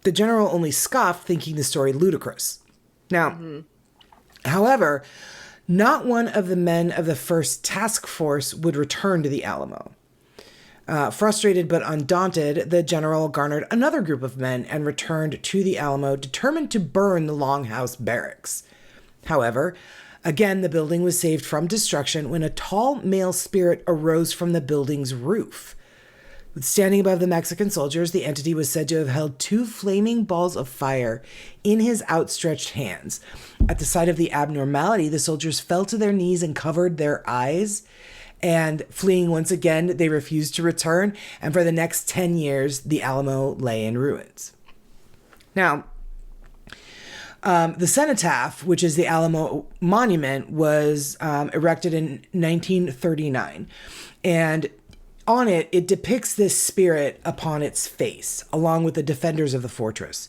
The general only scoffed, thinking the story ludicrous. Now, however, not one of the men of the first task force would return to the Alamo. Frustrated but undaunted, the general garnered another group of men and returned to the Alamo, determined to burn the Longhouse Barracks. However, again, the building was saved from destruction when a tall male spirit arose from the building's roof. Standing above the Mexican soldiers, the entity was said to have held 2 flaming balls of fire in his outstretched hands. At the sight of the abnormality, the soldiers fell to their knees and covered their eyes. And fleeing once again, they refused to return. And for the next 10 years, the Alamo lay in ruins. Now, the cenotaph, which is the Alamo monument, was erected in 1939. And on it, it depicts this spirit upon its face, along with the defenders of the fortress.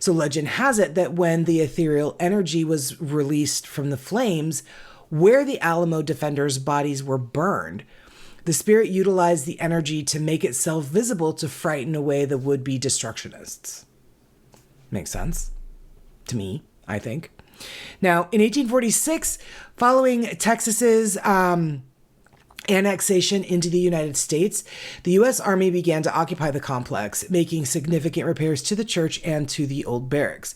So legend has it that when the ethereal energy was released from the flames, where the Alamo defenders' bodies were burned, the spirit utilized the energy to make itself visible to frighten away the would-be destructionists. Makes sense? To me, I think. Now, in 1846, following Texas's annexation into the United States, the U.S. Army began to occupy the complex, making significant repairs to the church and to the old barracks.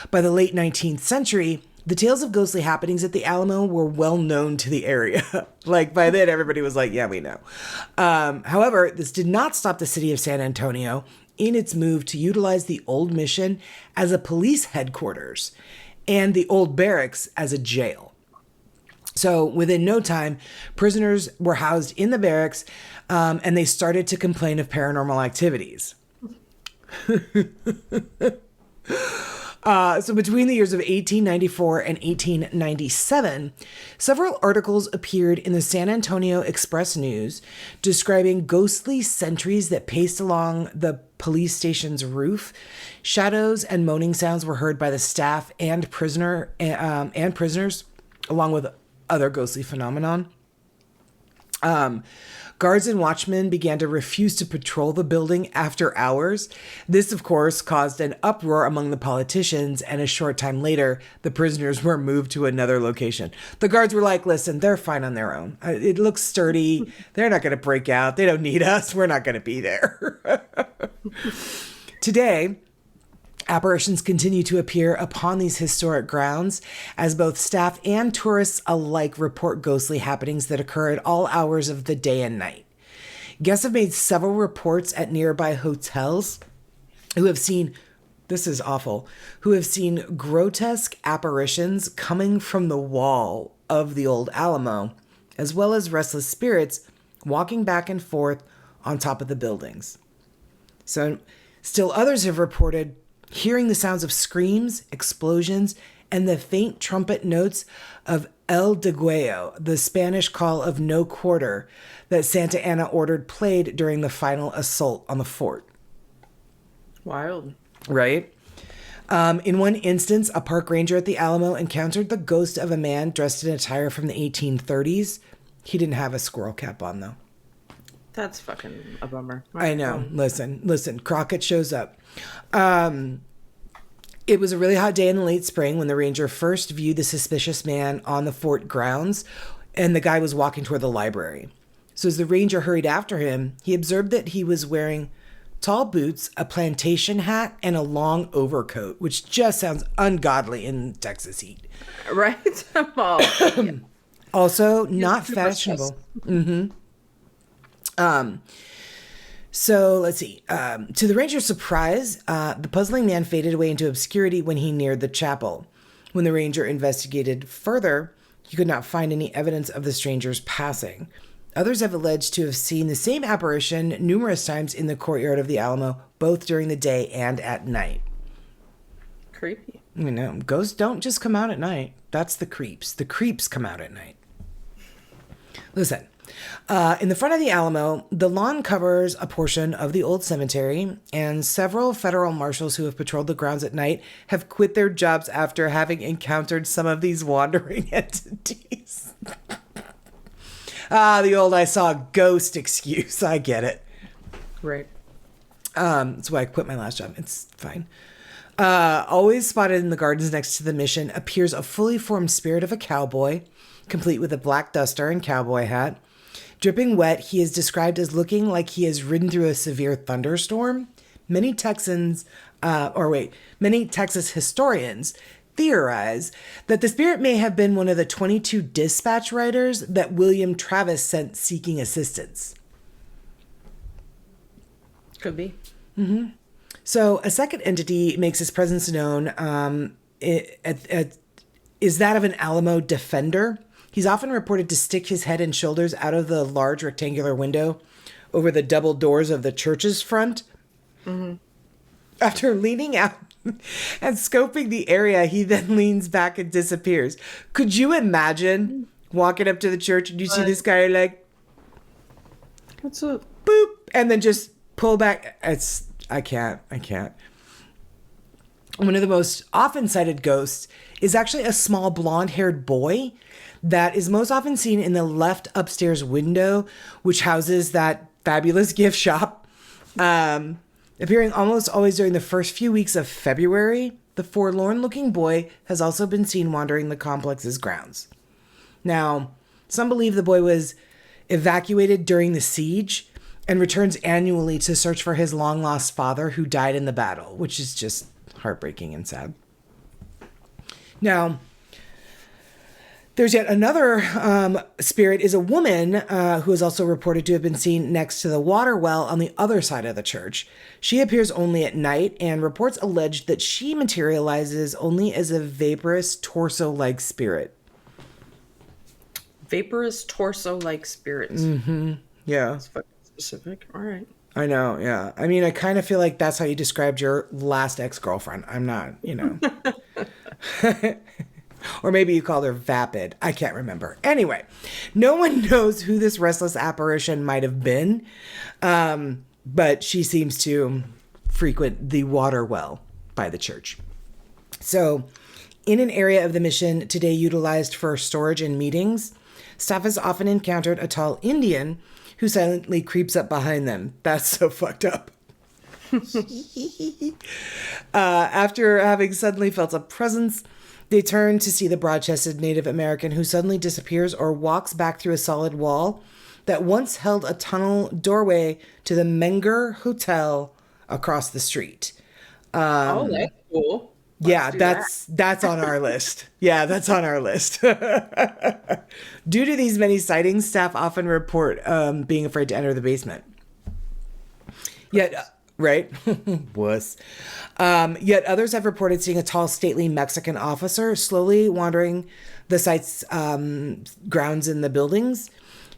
By the late 19th century, the tales of ghostly happenings at the Alamo were well known to the area. Like, by then, everybody was like, yeah, we know. However, this did not stop the city of San Antonio in its move to utilize the old mission as a police headquarters and the old barracks as a jail. So within no time, prisoners were housed in the barracks, and they started to complain of paranormal activities. So between the years of 1894 and 1897, several articles appeared in the San Antonio Express News describing ghostly sentries that paced along the police station's roof. Shadows and moaning sounds were heard by the staff and prisoners, along with other ghostly phenomenon. Guards and watchmen began to refuse to patrol the building after hours. This, of course, caused an uproar among the politicians, and a short time later, the prisoners were moved to another location. The guards were like, listen, they're fine on their own. It looks sturdy. They're not going to break out. They don't need us. We're not going to be there. Today, apparitions continue to appear upon these historic grounds as both staff and tourists alike report ghostly happenings that occur at all hours of the day and night. Guests have made several reports at nearby hotels who have seen, this is awful, who have seen grotesque apparitions coming from the wall of the old Alamo, as well as restless spirits walking back and forth on top of the buildings. So, still others have reported hearing the sounds of screams, explosions, and the faint trumpet notes of El Deguello, the Spanish call of no quarter that Santa Anna ordered played during the final assault on the fort. Wild. Right? In one instance, a park ranger at the Alamo encountered the ghost of a man dressed in attire from the 1830s. He didn't have a squirrel cap on, though. That's fucking a bummer. I know. Listen. Crockett shows up. It was a really hot day in the late spring when the ranger first viewed the suspicious man on the fort grounds, and the guy was walking toward the library. So as the ranger hurried after him, he observed that he was wearing tall boots, a plantation hat, and a long overcoat, which just sounds ungodly in Texas heat. Right? Well, yeah. Also, not fashionable. So let's see. To the ranger's surprise, the puzzling man faded away into obscurity when he neared the chapel. When the ranger investigated further, he could not find any evidence of the stranger's passing. Others have alleged to have seen the same apparition numerous times in the courtyard of the Alamo, both during the day and at night. Creepy. You know, ghosts don't just come out at night. That's the creeps. The creeps come out at night. Listen. In the front of the Alamo, the lawn covers a portion of the old cemetery, and several federal marshals who have patrolled the grounds at night have quit their jobs after having encountered some of these wandering entities. The old I saw a ghost excuse. I get it. Right. That's why I quit my last job. It's fine. Always spotted in the gardens next to the mission appears a fully formed spirit of a cowboy, complete with a black duster and cowboy hat. Dripping wet, he is described as looking like he has ridden through a severe thunderstorm. Many Texas historians theorize that the spirit may have been one of the 22 dispatch riders that William Travis sent seeking assistance. Could be. Mm-hmm. So a second entity makes his presence known is that of an Alamo defender. He's often reported to stick his head and shoulders out of the large rectangular window over the double doors of the church's front. Mm-hmm. After leaning out and scoping the area, he then leans back and disappears. Could you imagine walking up to the church and you see this guy like, what's up? Boop, and then just pull back? I can't. One of the most often cited ghosts is actually a small blonde-haired boy that is most often seen in the left upstairs window, which houses that fabulous gift shop. Appearing almost always during the first few weeks of February, the forlorn-looking boy has also been seen wandering the complex's grounds. Now, some believe the boy was evacuated during the siege and returns annually to search for his long-lost father who died in the battle, which is just heartbreaking and sad. Now, there's yet another spirit is a woman who is also reported to have been seen next to the water well on the other side of the church. She appears only at night, and reports allege that she materializes only as a vaporous torso-like spirit. Vaporous torso-like spirits. Mm-hmm. Yeah. That's fucking specific. All right. I know, yeah. I mean, I kind of feel like that's how you described your last ex-girlfriend. I'm not, Or maybe you called her vapid. I can't remember. Anyway, no one knows who this restless apparition might have been, but she seems to frequent the water well by the church. So, in an area of the mission today utilized for storage and meetings, staff has often encountered a tall Indian who silently creeps up behind them. That's so fucked up. After having suddenly felt a presence, they turn to see the broad-chested Native American who suddenly disappears or walks back through a solid wall that once held a tunnel doorway to the Menger Hotel across the street. Oh, that's cool. Yeah, that's on our list. Yeah, that's on our list. Due to these many sightings, staff often report being afraid to enter the basement. Yet, right? Wuss. Yet others have reported seeing a tall, stately Mexican officer slowly wandering the site's grounds in the buildings.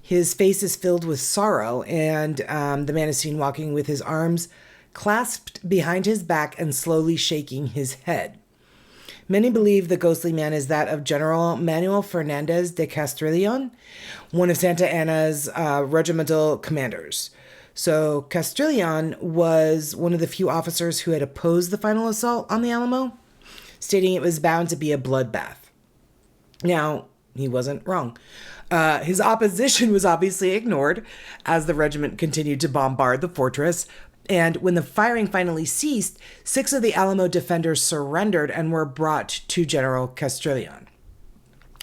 His face is filled with sorrow, and the man is seen walking with his arms clasped behind his back and slowly shaking his head. Many believe the ghostly man is that of General Manuel Fernandez de Castrillon, one of Santa Anna's regimental commanders. So Castrillon was one of the few officers who had opposed the final assault on the Alamo, stating it was bound to be a bloodbath. Now, he wasn't wrong. His opposition was obviously ignored as the regiment continued to bombard the fortress. And when the firing finally ceased, 6 of the Alamo defenders surrendered and were brought to General Castrillon.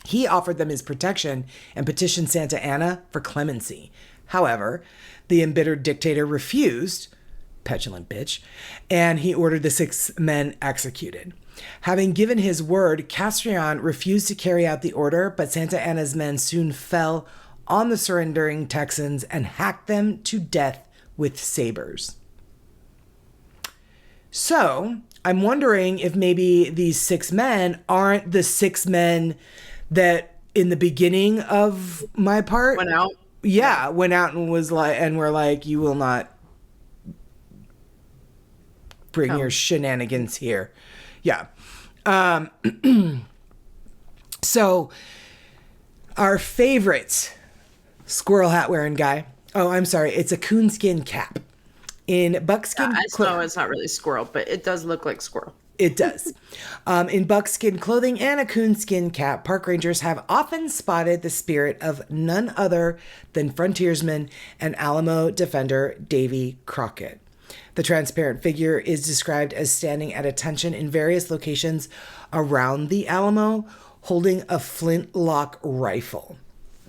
He offered them his protection and petitioned Santa Anna for clemency. However, the embittered dictator refused, petulant bitch, and he ordered the 6 men executed. Having given his word, Castrillon refused to carry out the order, but Santa Anna's men soon fell on the surrendering Texans and hacked them to death with sabers. So, I'm wondering if maybe these 6 men aren't the 6 men that in the beginning of my part Went out. Yeah, went out and was like, and were like, you will not bring your shenanigans here. Yeah. So, our favorite squirrel hat wearing guy. Oh, I'm sorry. It's a coonskin cap. In buckskin No, it's not really squirrel, but it does look like squirrel. It does. In buckskin clothing and a coonskin cap, park rangers have often spotted the spirit of none other than frontiersman and Alamo defender Davy Crockett. The transparent figure is described as standing at attention in various locations around the Alamo, holding a flintlock rifle.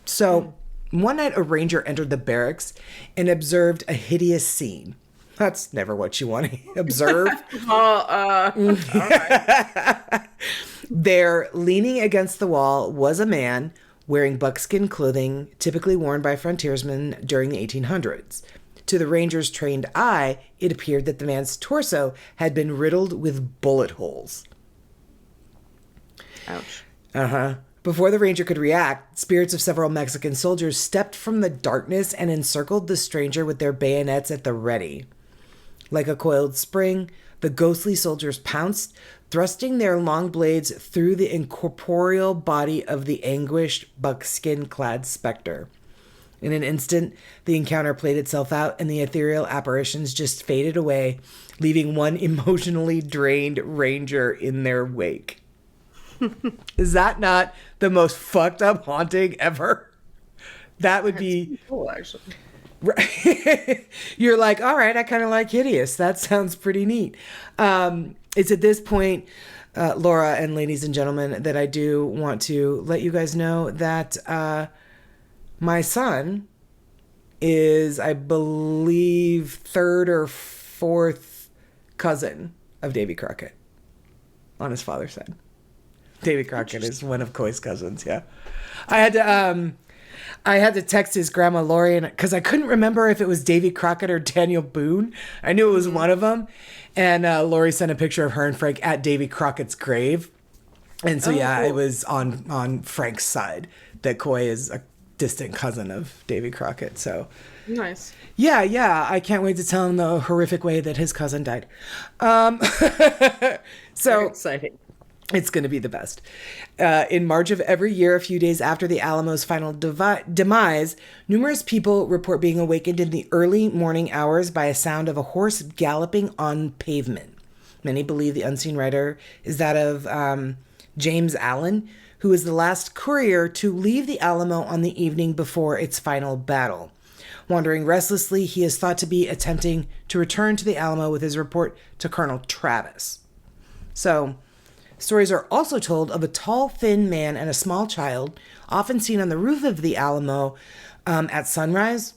So, one night a ranger entered the barracks and observed a hideous scene. That's never what you want to observe. All right. There, leaning against the wall, was a man wearing buckskin clothing typically worn by frontiersmen during the 1800s. To the ranger's trained eye, it appeared that the man's torso had been riddled with bullet holes. Ouch. Before the ranger could react, spirits of several Mexican soldiers stepped from the darkness and encircled the stranger with their bayonets at the ready. Like a coiled spring, the ghostly soldiers pounced, thrusting their long blades through the incorporeal body of the anguished, buckskin-clad specter. In an instant, the encounter played itself out, and the ethereal apparitions just faded away, leaving one emotionally drained ranger in their wake. Is that not the most fucked up haunting ever? That would be cool, actually. Right. You're like, all right, I kind of like hideous. That sounds pretty neat. It's at this point, Laura and ladies and gentlemen, that I do want to let you guys know that my son is, I believe, 3rd or 4th cousin of Davy Crockett on his father's side. Davy Crockett is one of Coy's cousins. Yeah, I had to text his grandma Lori because I couldn't remember if it was Davy Crockett or Daniel Boone. I knew it was one of them, and Lori sent a picture of her and Frank at Davy Crockett's grave, and so cool. It was on Frank's side that Coy is distant cousin of Davy Crockett. So Nice. yeah, I can't wait to tell him the horrific way that his cousin died. Very So exciting. it's going to be the best. In March of every year, a few days after the Alamo's final demise, numerous people report being awakened in the early morning hours by a sound of a horse galloping on pavement. Many believe the unseen rider is that of James Allen, who was the last courier to leave the Alamo on the evening before its final battle. Wandering restlessly, he is thought to be attempting to return to the Alamo with his report to Colonel Travis. So, stories are also told of a tall, thin man and a small child, often seen on the roof of the Alamo at sunrise.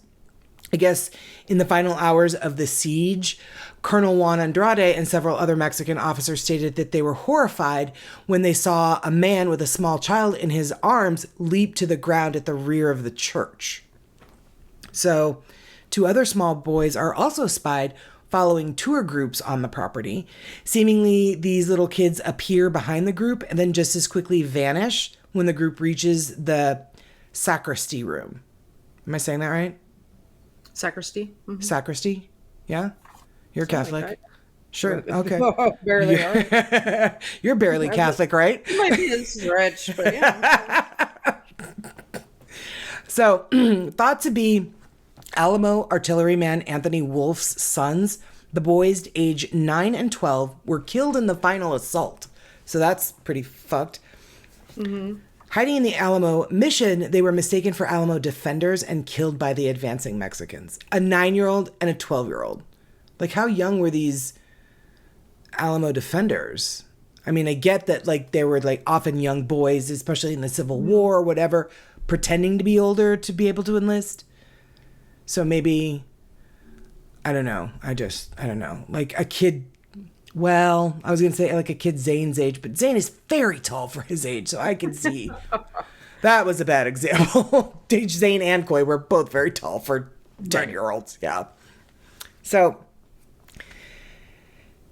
I guess in the final hours of the siege, Colonel Juan Andrade and several other Mexican officers stated that they were horrified when they saw a man with a small child in his arms leap to the ground at the rear of the church. So, two other small boys are also spied following tour groups on the property. Seemingly, these little kids appear behind the group and then just as quickly vanish when the group reaches the sacristy room. Am I saying that right? Sacristy? Mm-hmm. Sacristy? Yeah? You're Something Catholic? like Sure. Okay. Barely are. You're barely Catholic, right? It might be a stretch, but yeah. So, thought to be Alamo artilleryman Anthony Wolfe's sons, the boys aged 9 and 12 were killed in the final assault. So that's pretty fucked. Mm-hmm. Hiding in the Alamo mission, they were mistaken for Alamo defenders and killed by the advancing Mexicans. A 9-year-old and a 12-year-old. Like, how young were these Alamo defenders? I mean, I get that, like, they were, like, often young boys, especially in the Civil War or whatever, pretending to be older to be able to enlist. So maybe, I don't know. I don't know. Like a kid, well, I was going to say like a kid Zane's age, but Zane is very tall for his age. So I can see that was a bad example. Zane and Coy were both very tall for 10-year-olds. Yeah. So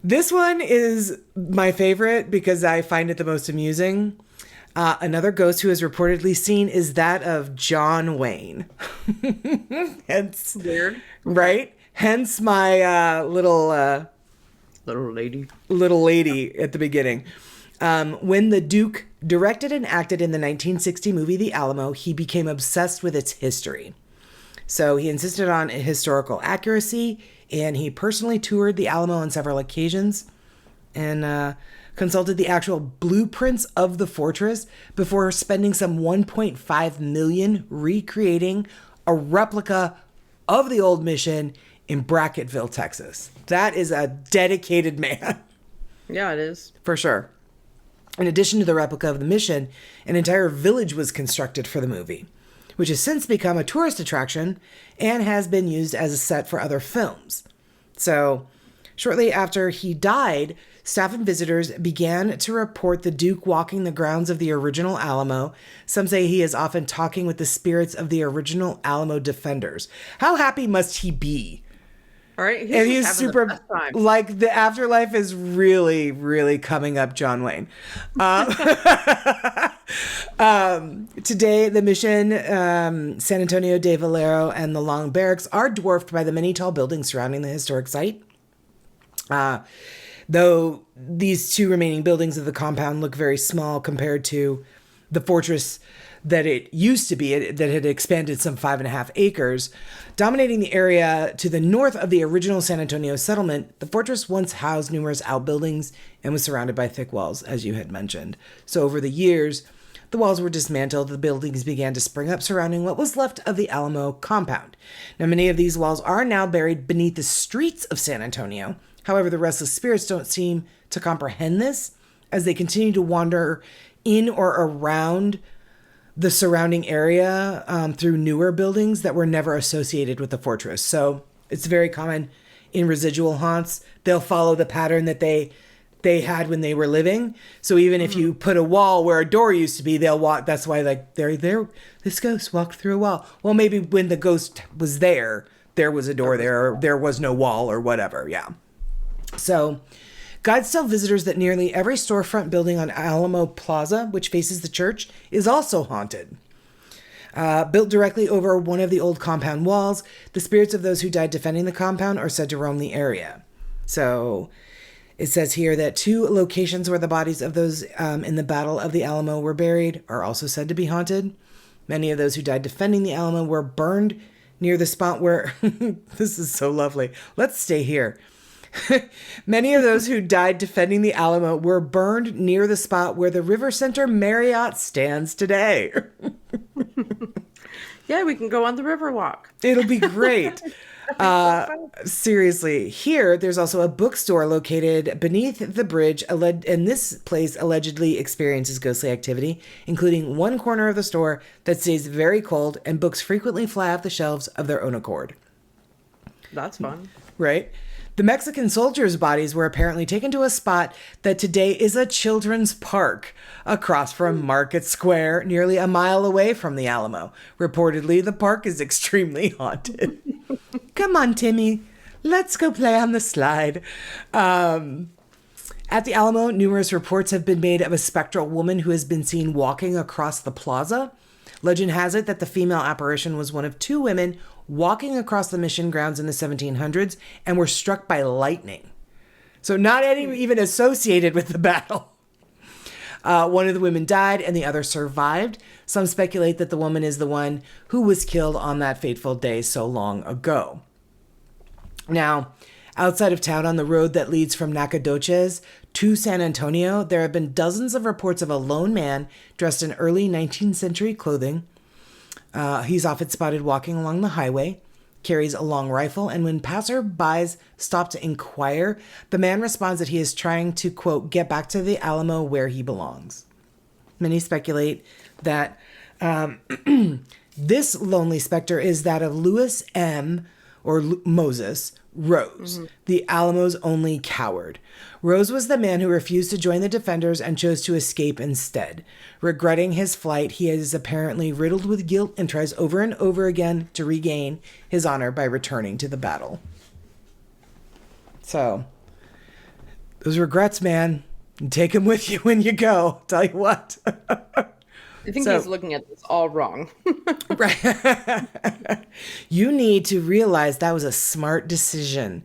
this one is my favorite because I find it the most amusing. Another ghost who is reportedly seen is that of John Wayne. Hence, Weird. Right? Hence my little lady at the beginning. When the Duke directed and acted in the 1960 movie The Alamo, he became obsessed with its history. So he insisted on historical accuracy, and he personally toured the Alamo on several occasions and consulted the actual blueprints of the fortress before spending some $1.5 million recreating a replica of the old mission in Bracketville, Texas. That is a dedicated man. Yeah, it is. For sure. In addition to the replica of the mission, an entire village was constructed for the movie, which has since become a tourist attraction and has been used as a set for other films. So, shortly after he died, staff and visitors began to report the Duke walking the grounds of the original Alamo. Some say he is often talking with the spirits of the original Alamo defenders. How happy must he be? All right. And he's having super, the best time. like, the afterlife is really, really coming up John Wayne. Today, the mission, San Antonio de Valero, and the Long Barracks are dwarfed by the many tall buildings surrounding the historic site. Though these two remaining buildings of the compound look very small compared to the fortress that it used to be, that had expanded some 5.5 acres. Dominating the area to the north of the original San Antonio settlement, the fortress once housed numerous outbuildings and was surrounded by thick walls, as you had mentioned. So over the years, the walls were dismantled, the buildings began to spring up surrounding what was left of the Alamo compound. Now, many of these walls are now buried beneath the streets of San Antonio. However, the restless spirits don't seem to comprehend this as they continue to wander in or around the surrounding area through newer buildings that were never associated with the fortress. So it's very common in residual haunts. They'll follow the pattern that they had when they were living. So even if you put a wall where a door used to be, they'll walk. That's why, like, this ghost walked through a wall. Well, maybe when the ghost was there was a door there, or there was no wall or whatever. Yeah. So, guides tell visitors that nearly every storefront building on Alamo Plaza, which faces the church, is also haunted. Built directly over one of the old compound walls, the spirits of those who died defending the compound are said to roam the area. So it says here that 2 locations where the bodies of those in the Battle of the Alamo were buried are also said to be haunted. Many of those who died defending the Alamo were burned near the spot where... This is so lovely. Let's stay here. Many of those who died defending the Alamo were burned near the spot where the River Center Marriott stands today. Yeah, we can go on the river walk. It'll be great. Seriously, here there's also a bookstore located beneath the bridge, and this place allegedly experiences ghostly activity, including one corner of the store that stays very cold, and books frequently fly off the shelves of their own accord. That's fun. Right? The Mexican soldiers' bodies were apparently taken to a spot that today is a children's park across from Market Square, nearly a mile away from the Alamo. Reportedly, the park is extremely haunted. Come on, Timmy. Let's go play on the slide. At the Alamo, numerous reports have been made of a spectral woman who has been seen walking across the plaza. Legend has it that the female apparition was one of 2 women walking across the mission grounds in the 1700s and were struck by lightning. So not even associated with the battle. One of the women died and the other survived. Some speculate that the woman is the one who was killed on that fateful day so long ago. Now, outside of town on the road that leads from Nacogdoches to San Antonio, there have been dozens of reports of a lone man dressed in early 19th century clothing. He's often spotted walking along the highway, carries a long rifle, and when passerbys stop to inquire, the man responds that he is trying to, quote, get back to the Alamo where he belongs. Many speculate that this lonely specter is that of Lewis M., or Moses, Rose, the Alamo's only coward. Rose was the man who refused to join the defenders and chose to escape instead. Regretting his flight, he is apparently riddled with guilt and tries over and over again to regain his honor by returning to the battle. So, those regrets, man, take them with you when you go. Tell you what. I think he's looking at this all wrong. Right. You need to realize that was a smart decision.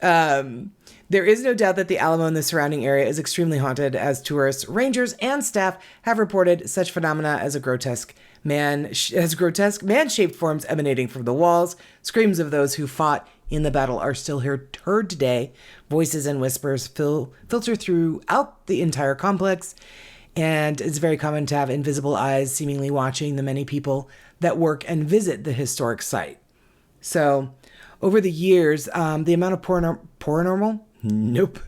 There is no doubt that the Alamo and the surrounding area is extremely haunted, as tourists, rangers, and staff have reported such phenomena as grotesque man-shaped forms emanating from the walls. Screams of those who fought in the battle are still heard today. Voices and whispers filter throughout the entire complex. And it's very common to have invisible eyes seemingly watching the many people that work and visit the historic site. So, over the years, the amount of paranormal? Nope.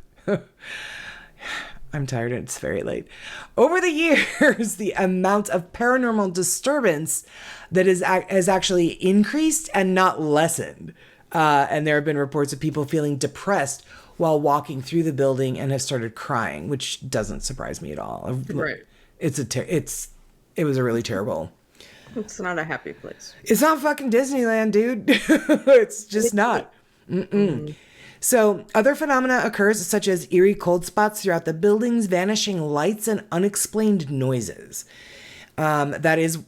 I'm tired and it's very late. Over the years, the amount of paranormal disturbance that has actually increased and not lessened. And there have been reports of people feeling depressed while walking through the building and have started crying, which doesn't surprise me at all. Right. It was a really terrible. It's not a happy place. It's not fucking Disneyland, dude. It's just not. So other phenomena occurs, such as eerie cold spots throughout the buildings, vanishing lights, and unexplained noises. That is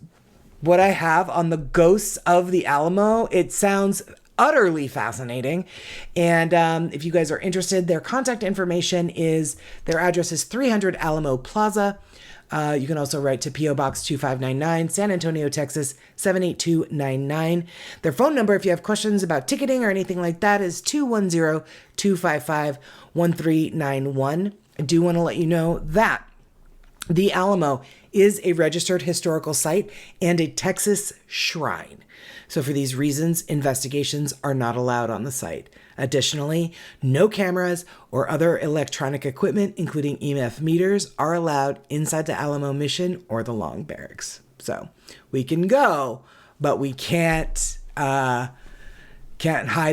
what I have on the ghosts of the Alamo. It sounds utterly fascinating. And if you guys are interested, their contact information their address is 300 Alamo Plaza. You can also write to P.O. Box 2599, San Antonio, Texas, 78299. Their phone number, if you have questions about ticketing or anything like that, is 210-255-1391. I do want to let you know that the Alamo is a registered historical site and a Texas shrine. So for these reasons, investigations are not allowed on the site. Additionally, no cameras or other electronic equipment, including EMF meters, are allowed inside the Alamo Mission or the Long Barracks. So we can go, but we can't hide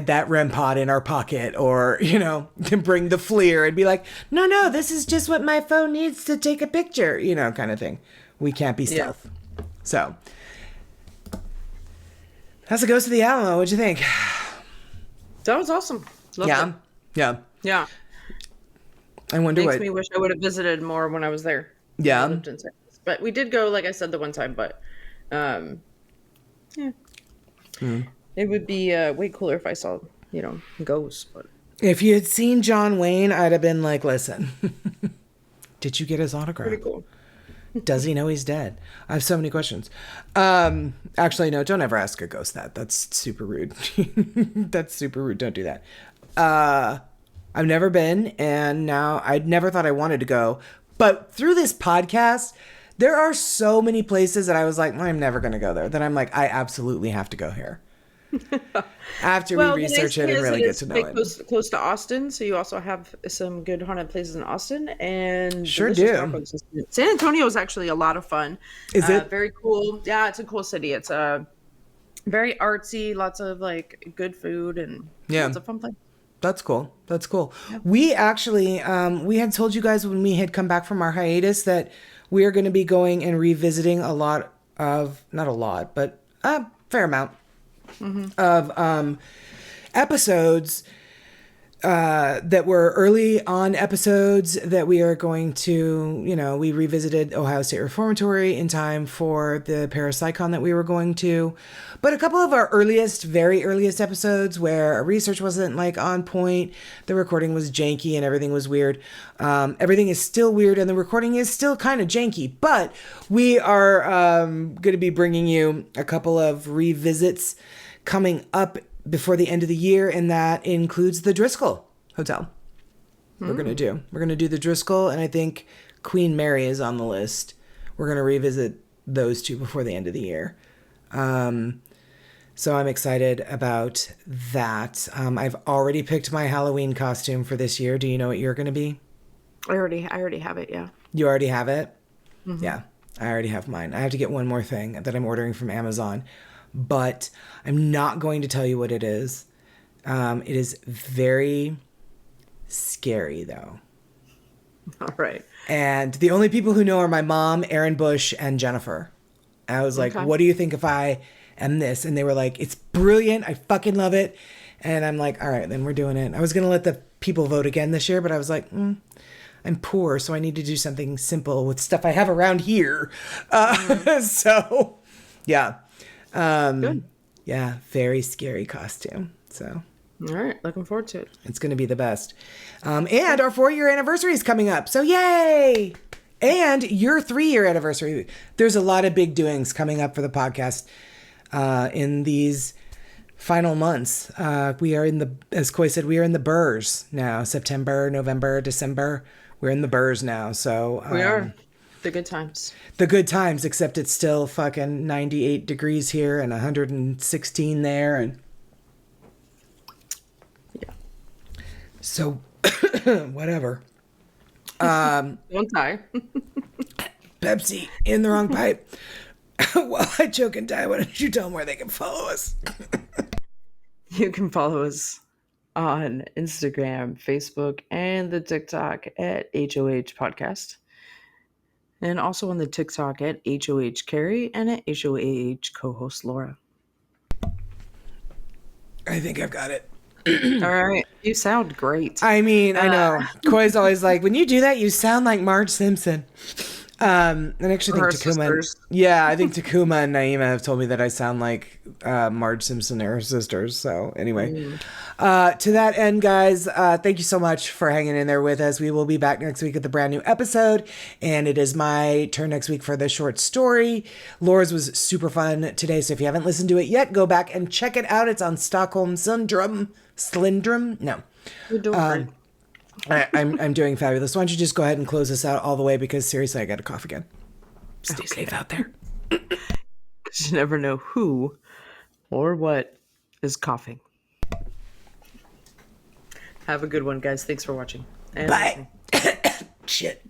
that REM pod in our pocket, or, bring the FLIR and be like, no, this is just what my phone needs to take a picture, kind of thing. We can't be stealth. Yeah. So that's a ghost of the Alamo. What'd you think? That was awesome. Loved it. Yeah. I wonder Makes me wish I would have visited more when I was there. Yeah. I lived in Texas. But we did go, like I said, the one time. But Yeah. It would be way cooler if I saw, ghosts. But If you had seen John Wayne, I'd have been like, listen, did you get his autograph? pretty cool. Does he know he's dead? I have so many questions. Actually, no, don't ever ask a ghost that. That's super rude. That's super rude. Don't do that. I've never been, and now I'd never thought I wanted to go. But through this podcast, there are so many places that I was like, I'm never going to go there. That I'm like, I absolutely have to go here. After we research it and really get to know it. Close to Austin, so you also have some good haunted places in Austin, and Sure delicious do. tacos. San Antonio is actually a lot of fun. Is it? Very cool? Yeah, it's a cool city. It's very artsy, lots of like good food, and it's a fun place. That's cool. That's cool. Yep. We actually, we had told you guys when we had come back from our hiatus that we are going to be going and revisiting a lot of, not a lot, but a fair amount of episodes that were early on episodes that we are going to, we revisited Ohio State Reformatory in time for the Parapsychon that we were going to. But a couple of our very earliest episodes where our research wasn't like on point, the recording was janky and everything was weird. Everything is still weird and the recording is still kind of janky, but we are going to be bringing you a couple of revisits coming up before the end of the year, and that includes the Driscoll Hotel. We're going to do the Driscoll, and I think Queen Mary is on the list. We're going to revisit those two before the end of the year. So I'm excited about that. I've already picked my Halloween costume for this year. Do you know what you're going to be? I already have it. Yeah. You already have it? Mm-hmm. Yeah, I already have mine. I have to get one more thing that I'm ordering from Amazon, but I'm not going to tell you what it is. It is very scary, though. All right. And the only people who know are my mom, Erin Bush, and Jennifer. I was like, what do you think if I am this? And they were like, it's brilliant. I fucking love it. And I'm like, all right, then we're doing it. I was going to let the people vote again this year, but I was like, I'm poor, so I need to do something simple with stuff I have around here. So, yeah. Good. Yeah, very scary costume. So, all right, looking forward to it. It's going to be the best. And our 4-year anniversary is coming up. So, yay! And your 3-year anniversary. There's a lot of big doings coming up for the podcast in these final months. We are as Coy said, we are in the burrs now. September, November, December. We're in the burrs now. So we are. The good times. The good times, except it's still fucking 98 degrees here and 116 there. And yeah. So, whatever. Don't die. Pepsi in the wrong pipe. While I choke and die, why don't you tell them where they can follow us? You can follow us on Instagram, Facebook, and the TikTok at HOH Podcast. And also on the TikTok at HOH Carrie and at HOH co-host Laura. I think I've got it. All right. You sound great. I mean, I know. Coy's always like, when you do that, you sound like Marge Simpson. And I actually think I think Takuma and Naima have told me that I sound like Marge Simpson and her sisters. So anyway, to that end, guys, thank you so much for hanging in there with us. We will be back next week with a brand new episode, and it is my turn next week for the short story. Laura's was super fun today, so if you haven't listened to it yet, go back and check it out. It's on Stockholm Syndrome. No. You're doing great. I'm doing fabulous. Why don't you just go ahead and close this out all the way, because seriously, I got to cough again. Stay safe out there. Because you never know who or what is coughing. Have a good one, guys. Thanks for watching. And bye. Shit.